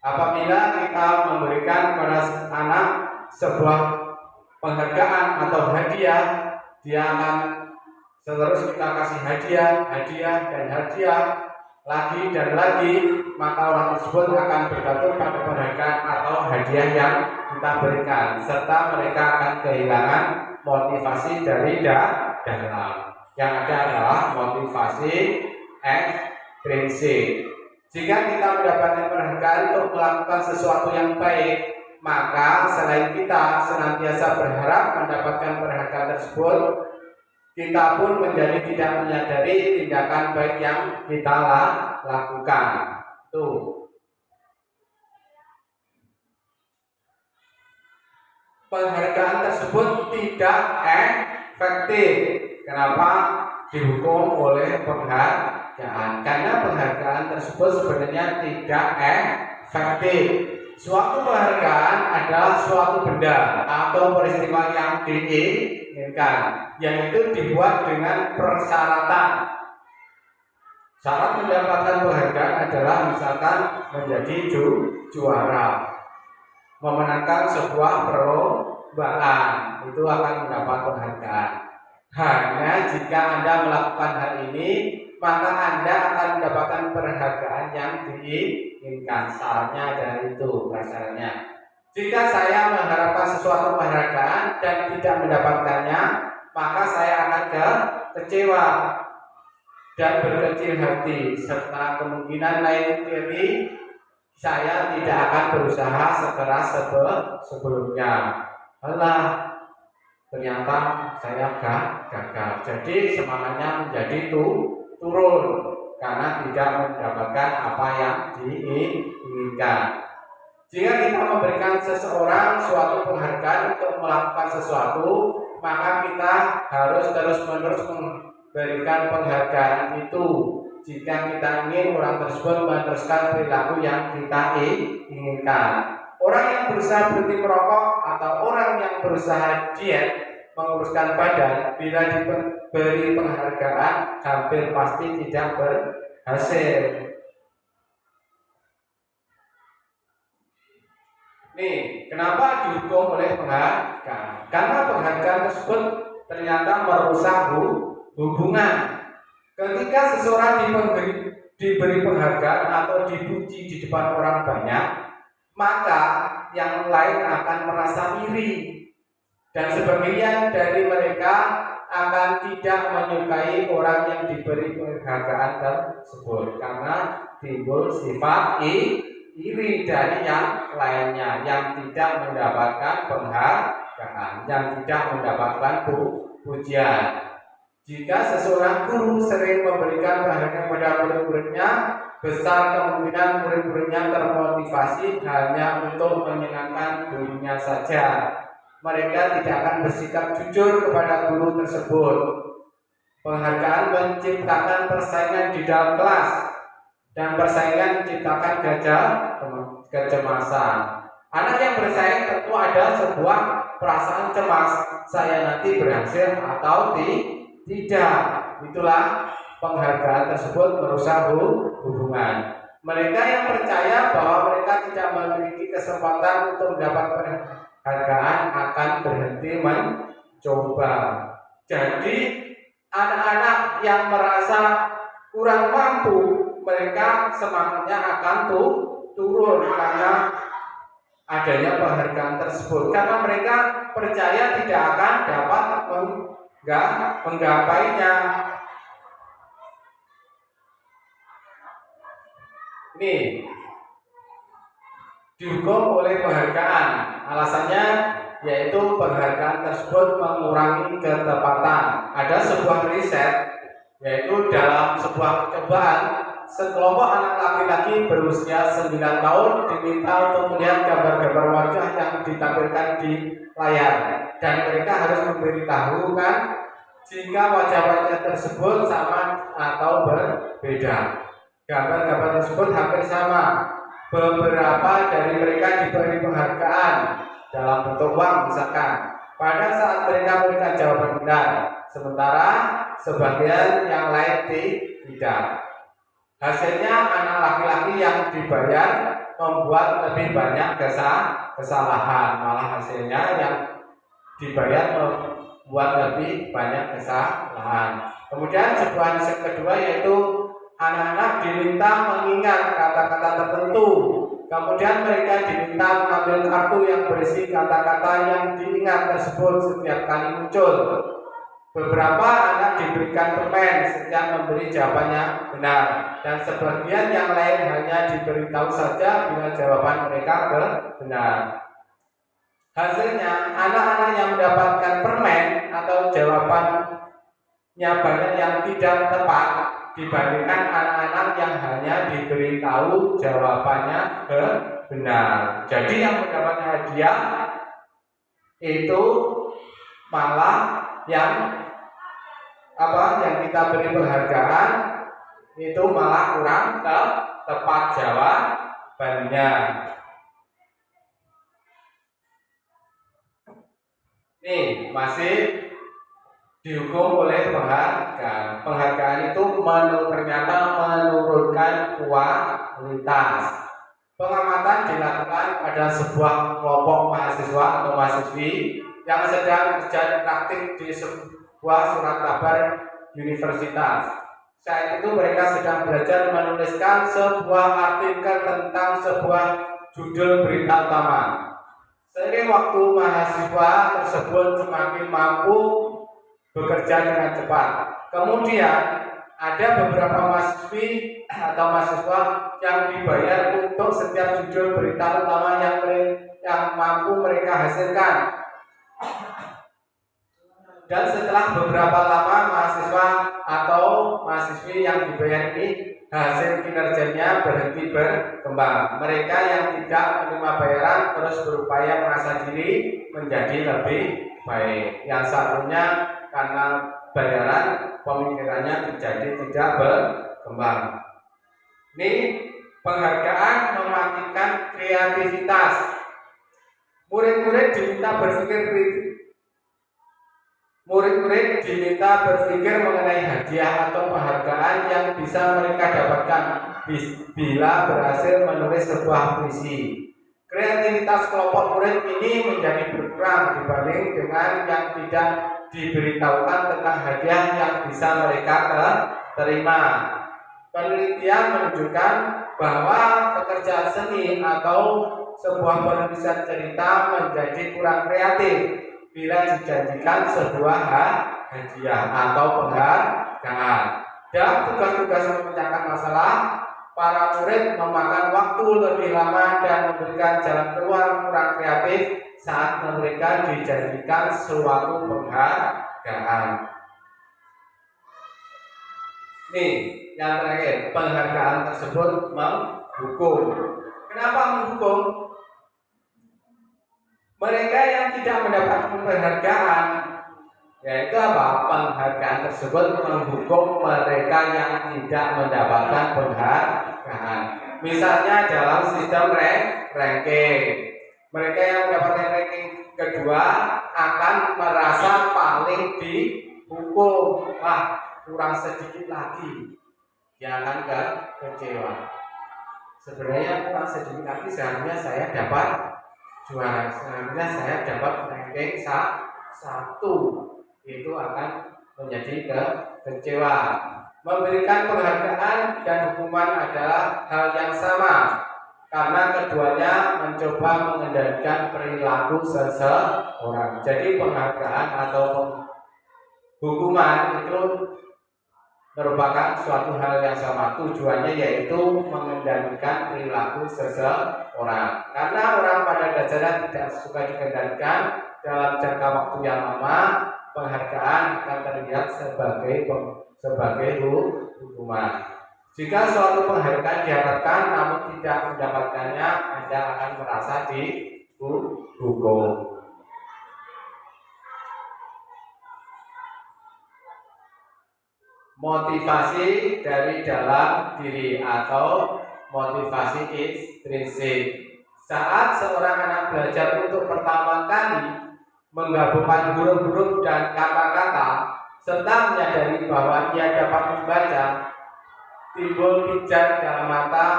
Apabila kita memberikan kepada anak sebuah penghargaan atau hadiah, dia akan terus kita kasih hadiah dan hadiah lagi dan lagi, maka orang tersebut akan bergantung pada penghargaan atau hadiah yang kita berikan, serta mereka akan kehilangan motivasi dari dalam. Yang ada adalah motivasi ekstrinsik. Jika kita mendapatkan penghargaan untuk melakukan sesuatu yang baik, maka selain kita senantiasa berharap mendapatkan penghargaan tersebut, kita pun menjadi tidak menyadari tindakan baik yang kita lakukan. Tuh. Penghargaan tersebut tidak efektif. Kenapa dihukum oleh penghargaan? Karena penghargaan tersebut sebenarnya tidak efektif. Suatu penghargaan adalah suatu benda atau peristiwa yang diinginkan, yang itu dibuat dengan persyaratan. Syarat mendapatkan penghargaan adalah misalkan menjadi juara, memenangkan sebuah perlombaan, itu akan mendapat penghargaan. Hanya jika Anda melakukan hal ini, maka Anda akan mendapatkan penghargaan yang diinginkan. Syaratnya adalah itu prasyaratnya. Jika saya mengharapkan sesuatu penghargaan dan tidak mendapatkannya, maka saya akan kecewa dan berkecil hati, serta kemungkinan lain kali saya tidak akan berusaha sekeras sebelumnya. Allah, ternyata saya gagal. Jadi semangatnya menjadi turun karena tidak mendapatkan apa yang diinginkan. Jika kita memberikan seseorang suatu penghargaan untuk melakukan sesuatu, maka kita harus terus-menerus memberikan penghargaan itu. Jika kita ingin orang tersebut meneruskan perilaku yang kita inginkan. Orang yang berusaha berhenti merokok atau orang yang berusaha diet menguruskan badan, bila diberi penghargaan hampir pasti tidak berhasil. Nih, kenapa dihukum oleh penghargaan? Karena penghargaan tersebut ternyata merusak hubungan. Ketika seseorang diberi penghargaan atau dipuji di depan orang banyak, maka yang lain akan merasa iri. Dan sebagian dari mereka akan tidak menyukai orang yang diberi penghargaan tersebut karena timbul sifat iri dari yang lainnya yang tidak mendapatkan penghargaan, yang tidak mendapatkan pujian. Jika seseorang guru sering memberikan penghargaan kepada murid-muridnya, besar kemungkinan murid-muridnya termotivasi hanya untuk menyenangkan gurunya saja. Mereka tidak akan bersikap jujur kepada guru tersebut. Penghargaan menciptakan persaingan di dalam kelas, dan persaingan menciptakan kecemasan. Anak yang bersaing tentu ada sebuah perasaan cemas, saya nanti berhasil atau tidak. Itulah penghargaan tersebut merusak hubungan. Mereka yang percaya bahwa mereka tidak memiliki kesempatan untuk mendapat penghargaan akan berhenti mencoba. Jadi anak-anak yang merasa kurang mampu, mereka semangatnya akan turun karena adanya penghargaan tersebut. Karena mereka percaya tidak akan dapat menggapainya. Ini dihukum oleh penghargaan. Alasannya yaitu penghargaan tersebut mengurangi ketepatan. Ada sebuah riset, yaitu dalam sebuah percobaan, sekelompok anak laki-laki berusia 9 tahun diminta untuk melihat gambar-gambar wajah yang ditampilkan di layar, dan mereka harus memberitahukan jika wajah-wajah tersebut sama atau berbeda. Gambar-gambar tersebut hampir sama. Beberapa dari mereka diberi penghargaan dalam bentuk uang misalkan pada saat mereka memberikan jawaban benar, sementara sebagian yang lain tidak. Hasilnya anak laki-laki yang dibayar membuat lebih banyak kesalahan, malah hasilnya yang dibayar membuat lebih banyak kesalahan. Kemudian sebuah riset kedua yaitu anak-anak diminta mengingat kata-kata tertentu. Kemudian mereka diminta mengambil kartu yang berisi kata-kata yang diingat tersebut setiap kali muncul. Beberapa anak diberikan permen setiap memberi jawabannya benar, dan sebagian yang lain hanya diberitahu saja bila jawaban mereka benar. Hasilnya, anak-anak yang mendapatkan permen atau jawabannya banyak yang tidak tepat dibandingkan anak-anak yang hanya diberitahu jawabannya benar. Jadi yang mendapat hadiah itu malah yang kita beri penghargaan itu malah kurang tepat jawabannya. Nih, masih dihukum oleh penghargaan. Penghargaan itu ternyata menurunkan kualitas. Pengamatan dilakukan pada sebuah kelompok mahasiswa atau mahasiswi yang sedang kerja praktik di sebuah surat kabar universitas. Saat itu mereka sedang belajar menuliskan sebuah artikel tentang sebuah judul berita utama. Seiring waktu, mahasiswa tersebut semakin mampu bekerja dengan cepat. Kemudian ada beberapa mahasiswi atau mahasiswa yang dibayar untuk setiap judul berita utama yang mampu mereka hasilkan. Dan setelah beberapa lama mahasiswa atau mahasiswi yang dibayar ini hasil kinerjanya berhenti berkembang. Mereka yang tidak menerima bayaran terus berupaya mengasah diri menjadi lebih baik. Yang satunya karena bayaran pemikirannya menjadi tidak berkembang. Ini penghargaan mematikan kreativitas. Murid-murid diminta berpikir kritis. Murid-murid diminta berpikir mengenai hadiah atau penghargaan yang bisa mereka dapatkan bila berhasil menulis sebuah puisi. Kreativitas kelompok murid ini menjadi berkurang dibanding dengan yang tidak diberitahukan tentang hadiah yang bisa mereka terima. Penelitian menunjukkan bahwa pekerjaan seni atau sebuah penulisan cerita menjadi kurang kreatif bila dijanjikan sebuah hadiah atau penghargaan. Dalam tugas-tugas memecahkan masalah, para murid memakan waktu lebih lama dan memberikan jalan keluar kurang kreatif saat mereka dijanjikan suatu penghargaan. Nih, yang terakhir, penghargaan tersebut menghukum. Kenapa menghukum? Mereka yang tidak mendapat penghargaan, yaitu apa? Penghargaan tersebut menghukum mereka yang tidak mendapatkan penghargaan. Misalnya dalam sistem ranking, mereka yang mendapatkan ranking kedua akan merasa paling dihukum. Wah, kurang sedikit lagi, dia akan kecewa. Sebenarnya kurang sedikit lagi, seharusnya saya dapat juara, seharusnya saya dapat ranking 1. Itu akan menjadi kecewa. Memberikan penghargaan dan hukuman adalah hal yang sama, karena keduanya mencoba mengendalikan perilaku seseorang. Jadi penghargaan atau hukuman itu merupakan suatu hal yang sama, tujuannya yaitu mengendalikan perilaku seseorang. Karena orang pada dasarnya tidak suka dikendalikan dalam jangka waktu yang lama, penghargaan akan terlihat sebagai hukuman. Jika suatu penghargaan diharapkan namun tidak mendapatkannya, Anda akan merasa dihukum. Motivasi dari dalam diri atau motivasi intrinsik. Saat seorang anak belajar untuk pertama kali menggabungkan huruf-huruf dan kata-kata serta menyadari bahwa ia dapat membaca, timbul pijar dalam mata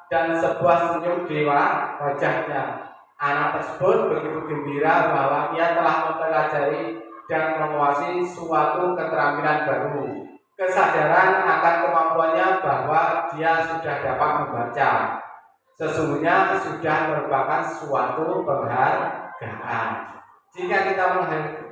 dan sebuah senyum di wajahnya. Anak tersebut begitu gembira bahwa ia telah mempelajari dan menguasai suatu keterampilan baru. Kesadaran akan kemampuannya bahwa dia sudah dapat membaca sesungguhnya sudah merupakan suatu penghargaan. Jika kita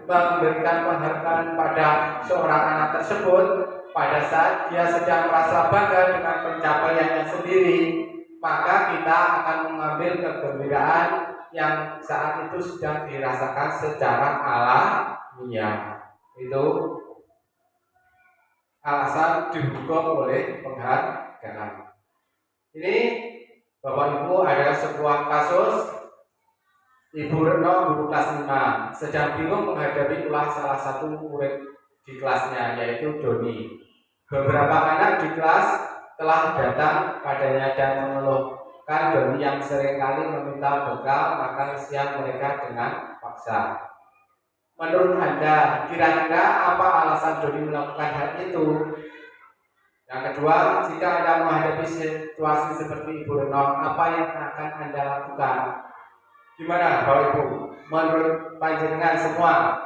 memberikan penghargaan pada seorang anak tersebut pada saat dia sedang merasa bangga dengan pencapaiannya sendiri, maka kita akan mengambil kegembiraan yang saat itu sedang dirasakan secara alamiah. Itu alasan dihukum oleh penghargaan. Ini Bapak Ibu, ada sebuah kasus Ibu Retno, guru kelas 5, sedang bingung menghadapi ulah salah satu murid di kelasnya, yaitu Doni. Beberapa anak di kelas telah datang padanya dan mengeluhkan Doni yang seringkali meminta bekal makan siang mereka dengan paksa. Menurut Anda, kira-kira apa alasan Doni melakukan hal itu? Yang kedua, jika Anda menghadapi situasi seperti Ibu Retno, apa yang akan Anda lakukan? Gimana Bapak Ibu? Menurut panjenengan semua,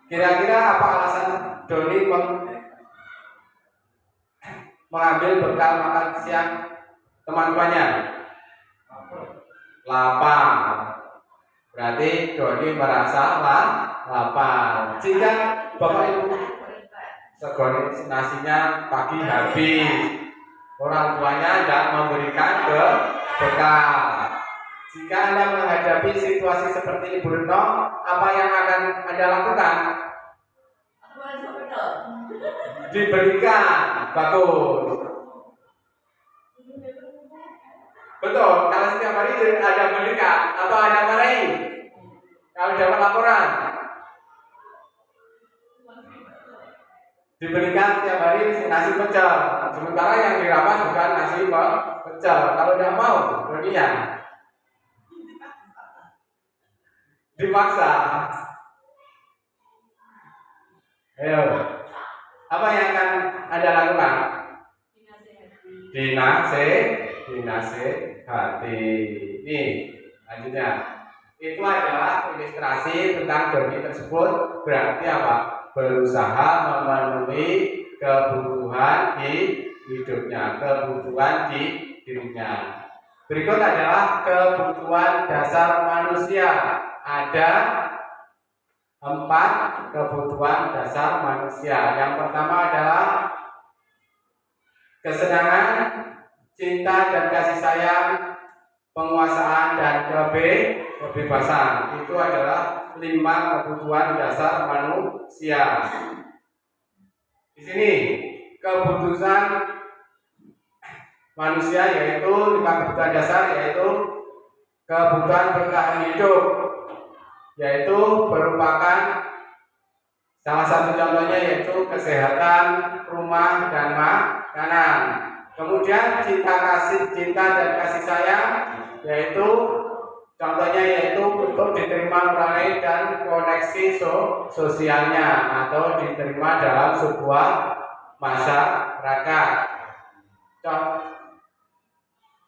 kira-kira apa alasan Doni mengambil bekal makan siang teman-temannya? Lapar. Berarti Doni merasa lapar. Jika Bapak Ibu segoni nasinya pagi habis, orang tuanya tidak memberikan bekal. Jika Anda menghadapi situasi seperti ini, Bu Retno, apa yang akan Anda lakukan? Diberikan. Bagus. Betul, kalau setiap hari ada berikan atau ada marahi. Kalau dapat laporan, diberikan setiap hari nasi pecel. Sementara yang dirampas bukan nasi pecel. Kalau tidak mau, berdiam. Dipaksa. Ayo, apa yang akan Anda lakukan? Dinasehati. Nih, lanjutnya. Itu adalah ilustrasi tentang doi tersebut. Berarti apa? Berusaha memenuhi kebutuhan di hidupnya, kebutuhan di dirinya. Berikut adalah kebutuhan dasar manusia. Ada 4 kebutuhan dasar manusia. Yang pertama adalah kesenangan, cinta dan kasih sayang, penguasaan dan kebebasan. Itu adalah 5 kebutuhan dasar manusia. Di sini kebutuhan manusia yaitu 5 kebutuhan dasar, yaitu kebutuhan bertahan hidup, yaitu merupakan salah satu contohnya yaitu kesehatan, rumah dan makanan. Kemudian cinta dan kasih sayang, yaitu contohnya yaitu untuk diterima orang lain dan koneksi sosialnya atau diterima dalam sebuah masyarakat.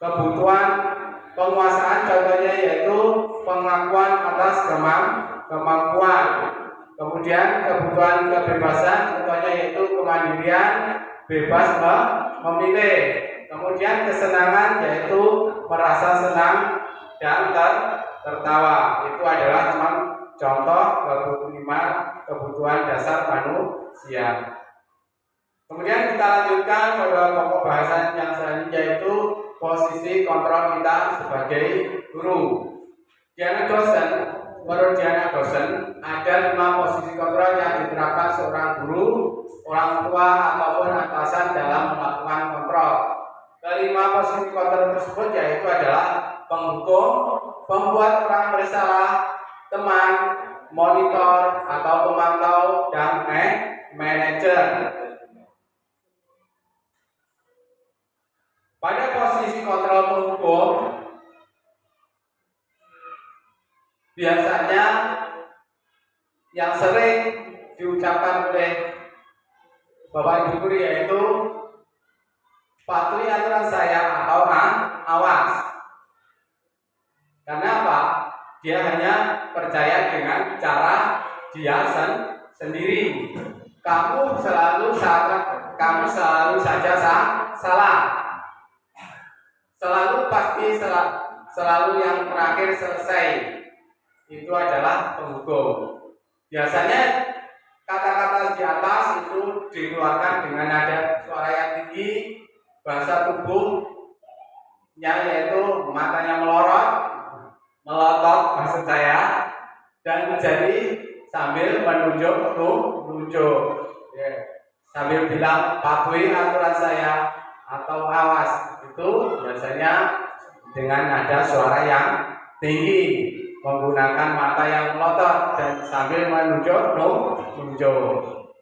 Kebutuhan penguasaan contohnya yaitu pengakuan atas kemampuan. Kemudian kebutuhan kebebasan contohnya yaitu kemandirian, bebas memilih. Kemudian kesenangan yaitu merasa senang dan tertawa. Itu adalah contoh 5 kebutuhan dasar manusia. Kemudian kita lanjutkan pada pokok bahasan yang selanjutnya, yaitu posisi kontrol kita sebagai guru. Menurut Diana Dosen, ada 5 posisi kontrol yang diterapkan seorang guru, orang tua ataupun atasan dalam melakukan kontrol. Kelima posisi kontrol tersebut yaitu adalah penghukum, pembuat orang bersalah, teman, monitor atau pemantau, dan manajer. Pada posisi kontrol penghukum, biasanya yang sering diucapkan oleh Bapak Ibu guru yaitu patuhi aturan saya atau awas. Karena apa? Dia hanya percaya dengan cara dia sendiri. Kamu selalu saja salah. Selalu yang terakhir selesai. Itu adalah penghukum. Biasanya kata-kata di atas itu dikeluarkan dengan nada suara yang tinggi, bahasa tubuhnya yaitu matanya melotot maksud saya, dan menjadi sambil menunjuk, sambil bilang patuhi aturan saya atau awas. Itu biasanya dengan nada suara yang tinggi, menggunakan mata yang melotot dan sambil menunjuk.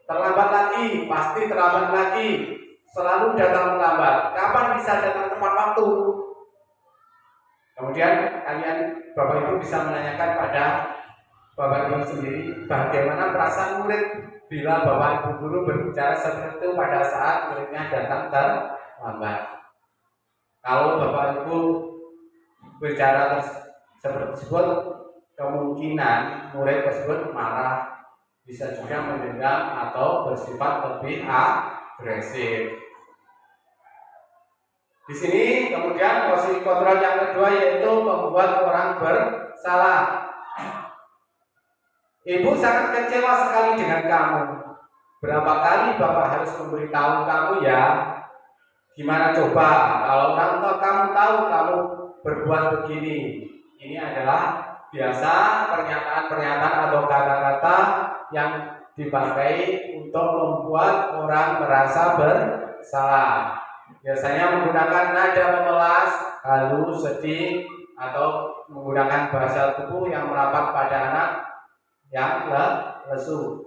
Terlambat lagi, pasti terlambat lagi, selalu datang terlambat. Kapan bisa datang tepat waktu? Kemudian kalian Bapak Ibu bisa menanyakan pada Bapak Ibu sendiri, bagaimana perasaan murid bila Bapak Ibu guru berbicara seperti itu pada saat muridnya datang terlambat. Kalau Bapak Ibu bicara seperti tersebut, kemungkinan murid tersebut marah, bisa juga mendendam atau bersifat lebih agresif. Di sini kemudian posisi kontrol yang kedua yaitu membuat orang bersalah. Ibu sangat kecewa sekali dengan kamu. Berapa kali Bapak harus memberitahu kamu ya? Gimana coba kalau orang tua kamu tahu kamu berbuat begini? Ini adalah biasa pernyataan-pernyataan atau kata-kata yang dipakai untuk membuat orang merasa bersalah. Biasanya menggunakan nada memelas, halu, sedih, atau menggunakan bahasa tubuh yang merapat pada anak yang lesu.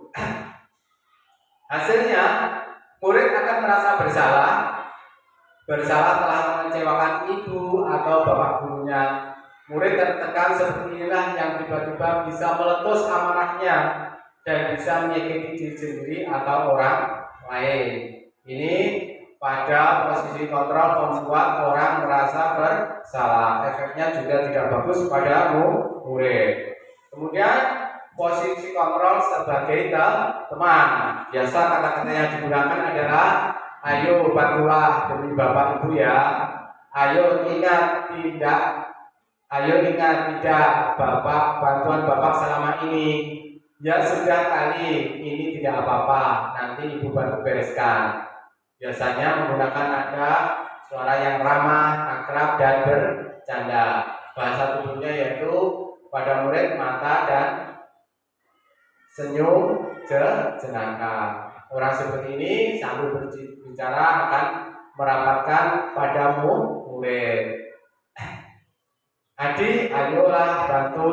Hasilnya, murid akan merasa bersalah telah mengecewakan ibu atau bapak gurunya. Murid tertekan seperti inilah yang tiba-tiba bisa meletus amanahnya dan bisa menyakiti diri sendiri atau orang lain. Ini pada posisi kontrol membuat orang merasa bersalah. Efeknya juga tidak bagus pada murid. Kemudian posisi kontrol sebagai teman. Biasa kata-kata yang digunakan adalah ayo bantulah demi bapak ibu ya. Ayo ingat tidak bapak, bantuan bapak selama ini. Ya sudah kali, ini tidak apa-apa, nanti ibu bantu bereskan. Biasanya menggunakan nada suara yang ramah, akrab, dan bercanda. Bahasa tubuhnya yaitu pada murid mata dan senyum jenaka. Orang seperti ini sambil berbicara akan merapatkan pada murid. Adik, ayolah bantu.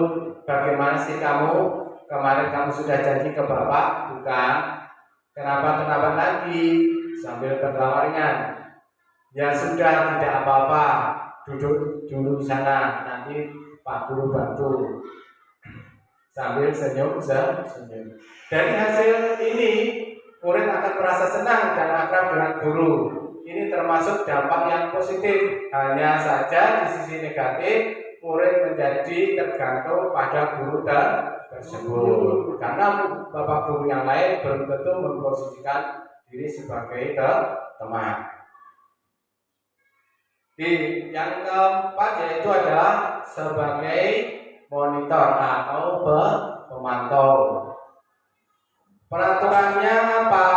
Bagaimana sih kamu? Kemarin kamu sudah janji ke bapak, bukan? Kenapa terlambat lagi? Sambil tertawa ringan. Ya sudah, tidak apa-apa. Duduk dulu di sana, nanti Pak Guru bantu. Sambil senyum. Dari hasil ini, murid akan merasa senang dan akrab dengan guru. Ini termasuk dampak yang positif. Hanya saja di sisi negatif, murid menjadi tergantung pada guru tersebut. Karena bapak guru yang lain belum tentu memposisikan diri sebagai teman. Yang keempat yaitu adalah sebagai monitor atau pemantau. Peraturannya apa?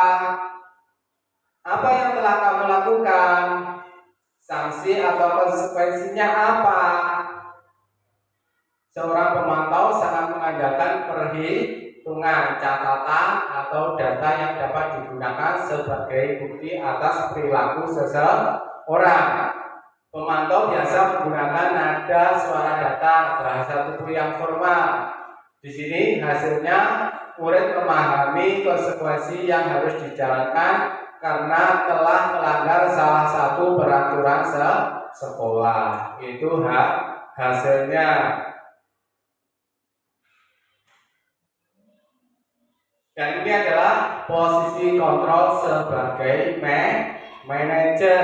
Apa yang telah kamu lakukan? Sanksi atau konsekuensinya apa? Seorang pemantau sangat mengandalkan perhitungan, catatan, atau data yang dapat digunakan sebagai bukti atas perilaku seseorang. Pemantau biasa menggunakan nada suara datar, bahasa tubuh yang formal. Di sini hasilnya murid memahami konsekuensi yang harus dijalankan karena telah melanggar salah satu peraturan sekolah. Itu hasilnya. Dan ini adalah posisi kontrol sebagai manajer.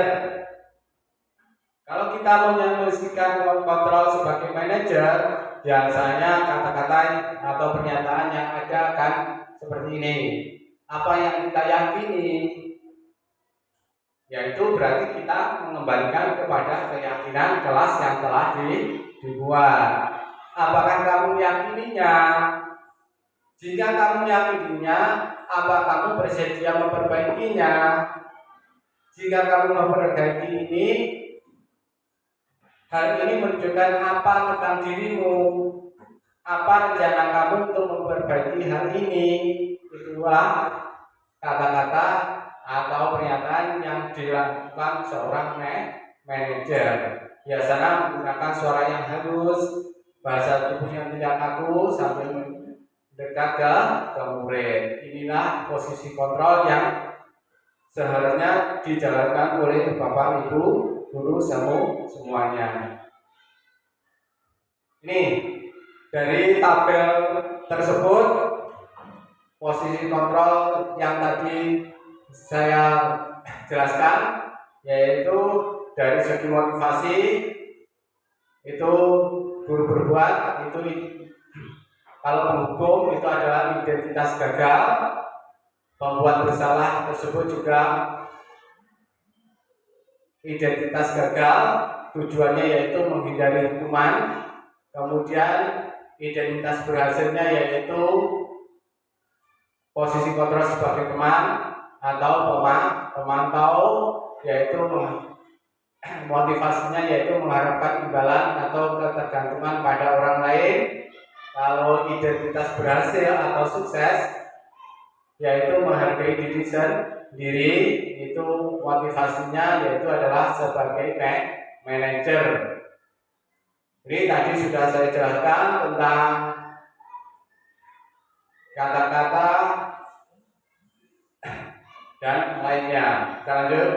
Kalau kita menyelesaikan kontrol sebagai manajer, biasanya kata-kata atau pernyataan yang ada akan seperti ini. Apa yang kita yakini, yaitu berarti kita mengembalikan kepada keyakinan kelas yang telah dibuat. Apakah kamu yakininya? Jika kamu yakininya, apa kamu bersedia memperbaikinya? Jika kamu memperbaiki ini, hal ini menunjukkan apa tentang dirimu? Apa rencana kamu untuk memperbaiki hal ini? Itulah kata-kata atau pernyataan yang dilakukan seorang manajer. Biasanya menggunakan suara yang halus, bahasa tubuh yang tidak kaku sambil mendekat ke murid. Inilah posisi kontrol yang seharusnya dijalankan oleh Bapak Ibu guru semuanya. Ini dari tabel tersebut posisi kontrol yang tadi saya jelaskan, yaitu dari segi motivasi itu guru berbuat itu, kalau penghukum itu adalah identitas gagal, pembuat bersalah tersebut juga identitas gagal, tujuannya yaitu menghindari hukuman. Kemudian identitas berhasilnya yaitu posisi kontrol sebagai teman atau pemantau, yaitu motivasinya yaitu mengharapkan imbalan atau ketergantungan pada orang lain. Kalau identitas berhasil atau sukses yaitu menghargai diri sendiri, itu motivasinya yaitu adalah sebagai manajer. Jadi tadi sudah saya jelaskan tentang kata-kata dan lainnya. Kita lanjut.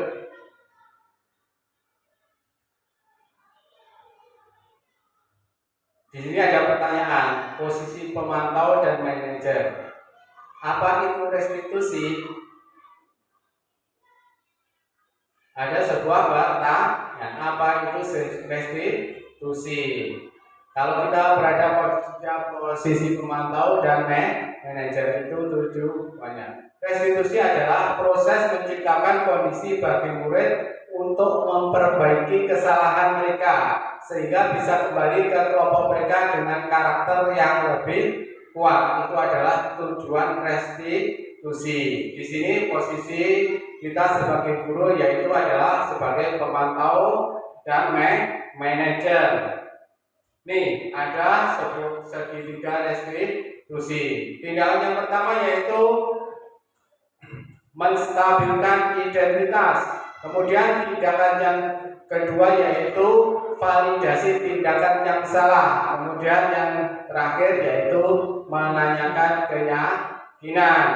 Di sini ada pertanyaan, posisi pemantau dan manajer. Apa itu restitusi? Ada sebuah pertanyaan, apa itu restitusi? Kalau kita berada pada posisi pemantau dan manajer itu tujuannya. Restitusi adalah proses menciptakan kondisi bagi murid untuk memperbaiki kesalahan mereka sehingga bisa kembali ke kelompok mereka dengan karakter yang lebih kuat. Itu adalah tujuan restitusi. Di sini posisi kita sebagai guru yaitu adalah sebagai pemantau dan manajer. Nih, ada segitiga restitusi. Tindakan yang pertama yaitu menstabilkan identitas. Kemudian tindakan yang kedua yaitu validasi tindakan yang salah. Kemudian yang terakhir yaitu menanyakan keyakinan.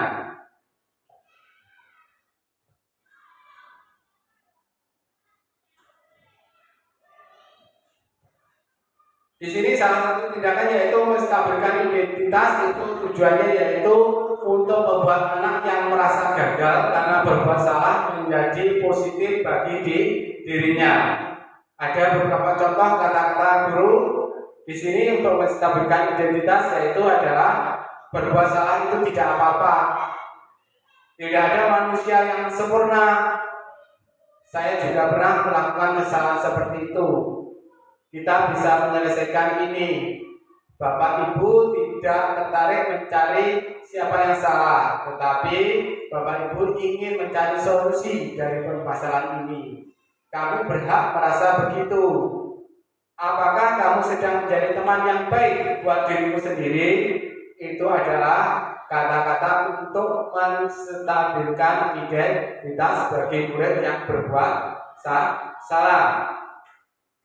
Di sini salah satu tindakan yaitu menstabilkan identitas, itu tujuannya yaitu untuk membuat anak yang merasa gagal karena berbuat salah menjadi positif bagi dirinya. Ada beberapa contoh kata-kata guru di sini untuk menstabilkan identitas yaitu adalah berbuat salah itu tidak apa-apa. Tidak ada manusia yang sempurna. Saya juga pernah melakukan kesalahan seperti itu. Kita bisa menyelesaikan ini. Bapak Ibu tidak tertarik mencari siapa yang salah, tetapi Bapak Ibu ingin mencari solusi dari permasalahan ini. Kamu berhak merasa begitu. Apakah kamu sedang menjadi teman yang baik buat dirimu sendiri? Itu adalah kata-kata untuk menstabilkan identitas bagi murid yang berbuat salah.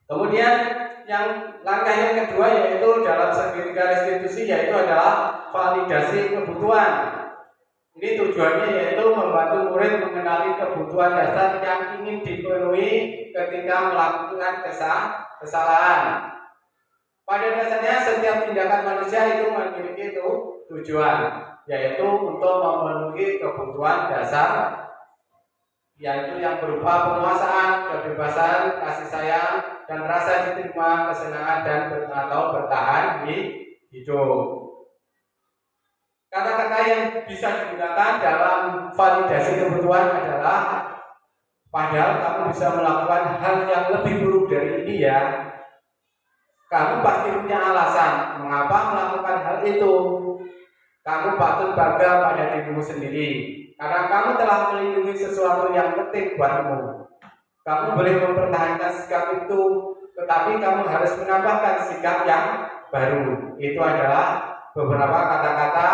Kemudian yang langkah yang kedua yaitu dalam segitiga restitusi yaitu adalah validasi kebutuhan. Ini tujuannya yaitu membantu murid mengenali kebutuhan dasar yang ingin dipenuhi ketika melakukan kesalahan. Pada dasarnya setiap tindakan manusia itu memiliki tujuan, yaitu untuk memenuhi kebutuhan dasar, yaitu yang berupa penguasaan, kebebasan, kasih sayang, dan rasa diterima, kesenangan dan atau bertahan di hidup. Kata-kata yang bisa digunakan dalam validasi kebutuhan adalah, padahal kamu bisa melakukan hal yang lebih buruk dari ini ya. Kamu pasti punya alasan mengapa melakukan hal itu. Kamu patut bangga pada dirimu sendiri karena kamu telah melindungi sesuatu yang penting buatmu. Kamu boleh mempertahankan sikap itu, tetapi kamu harus menambahkan sikap yang baru. Itu adalah beberapa kata-kata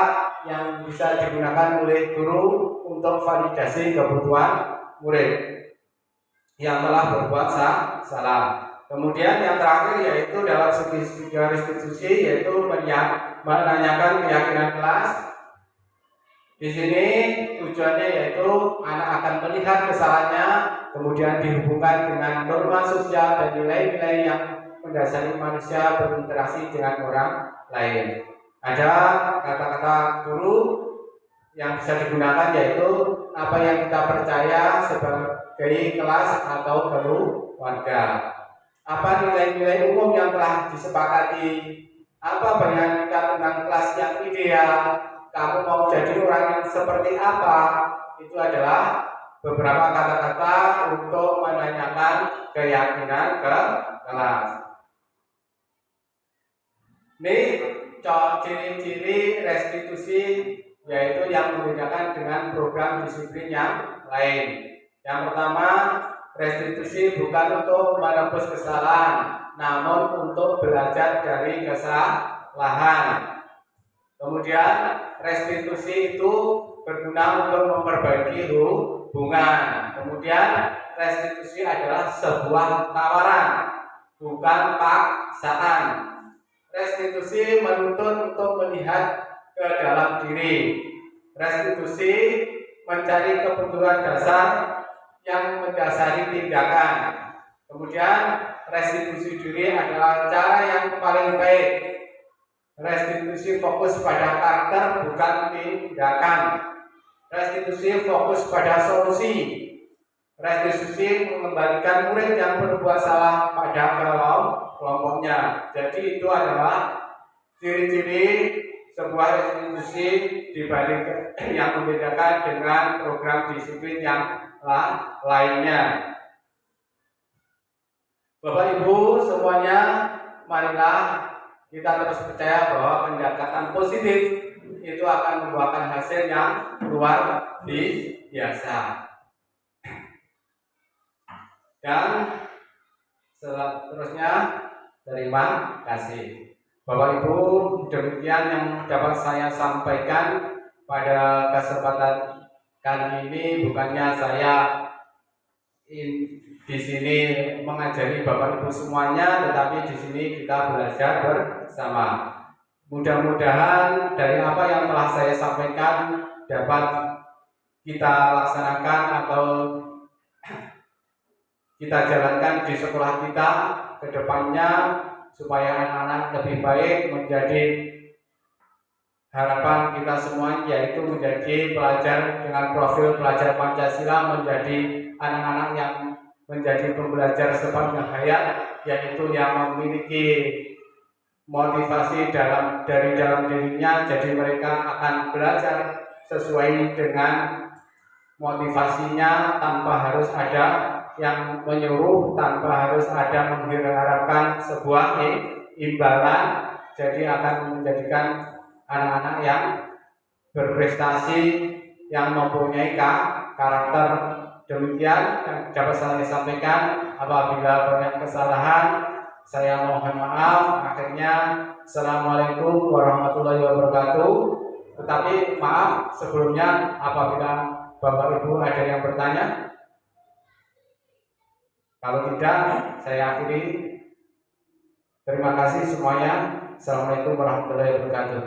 yang bisa digunakan oleh guru untuk validasi kebutuhan murid yang telah berbuat salah. Kemudian yang terakhir yaitu dalam segitiga restitusi yaitu menanyakan keyakinan kelas. Di sini tujuannya yaitu anak akan melihat kesalahannya, kemudian dihubungkan dengan norma sosial dan nilai-nilai yang mendasari manusia berinteraksi dengan orang lain. Ada kata-kata guru yang bisa digunakan yaitu apa yang kita percaya sebagai kelas atau keluarga. Apa nilai-nilai umum yang telah disepakati? Apa bayangan kita tentang kelas yang ideal? Kamu mau jadi orang yang seperti apa? Itu adalah beberapa kata-kata untuk menanyakan keyakinan ke kelas. Ini ciri-ciri restitusi yaitu yang membedakan dengan program disiplin yang lain. Yang pertama, restitusi bukan untuk menebus kesalahan, namun untuk belajar dari kesalahan. Kemudian restitusi itu berguna untuk memperbaiki hubungan. Kemudian restitusi adalah sebuah tawaran, bukan paksaan. Restitusi menuntut untuk melihat ke dalam diri. Restitusi mencari kebutuhan dasar yang mendasari tindakan. Kemudian restitusi diri adalah cara yang paling baik. Restitusi fokus pada karakter bukan tindakan. Restitusi fokus pada solusi. Restitusi mengembalikan murid yang berbuat salah pada kelompoknya. Jadi itu adalah ciri-ciri sebuah restitusi dibanding yang membedakan dengan program disiplin yang lainnya. Bapak Ibu semuanya, marilah kita terus percaya bahwa pendekatan positif itu akan membuahkan hasil yang luar biasa. Dan seterusnya, terima kasih. Bapak Ibu, demikian yang dapat saya sampaikan pada kesempatan kali ini. Bukannya saya di sini mengajari Bapak Ibu semuanya, tetapi di sini kita belajar bersama. Mudah-mudahan dari apa yang telah saya sampaikan dapat kita laksanakan atau kita jalankan di sekolah kita ke depannya, supaya anak-anak lebih baik, menjadi harapan kita semua, yaitu menjadi pelajar dengan profil pelajar Pancasila, menjadi anak-anak yang menjadi pembelajar sepanjang hayat, yaitu yang memiliki motivasi dari dalam dirinya. Jadi mereka akan belajar sesuai dengan motivasinya, tanpa harus ada yang menyuruh, tanpa harus ada mengharapkan sebuah imbalan. Jadi akan menjadikan anak-anak yang berprestasi, yang mempunyai karakter. Demikian yang dapat saya sampaikan. Apabila banyak kesalahan, saya mohon maaf. Akhirnya, Assalamualaikum warahmatullahi wabarakatuh. Tetapi maaf sebelumnya apabila Bapak Ibu ada yang bertanya. Kalau tidak, saya akhiri. Terima kasih semuanya. Assalamualaikum warahmatullahi wabarakatuh.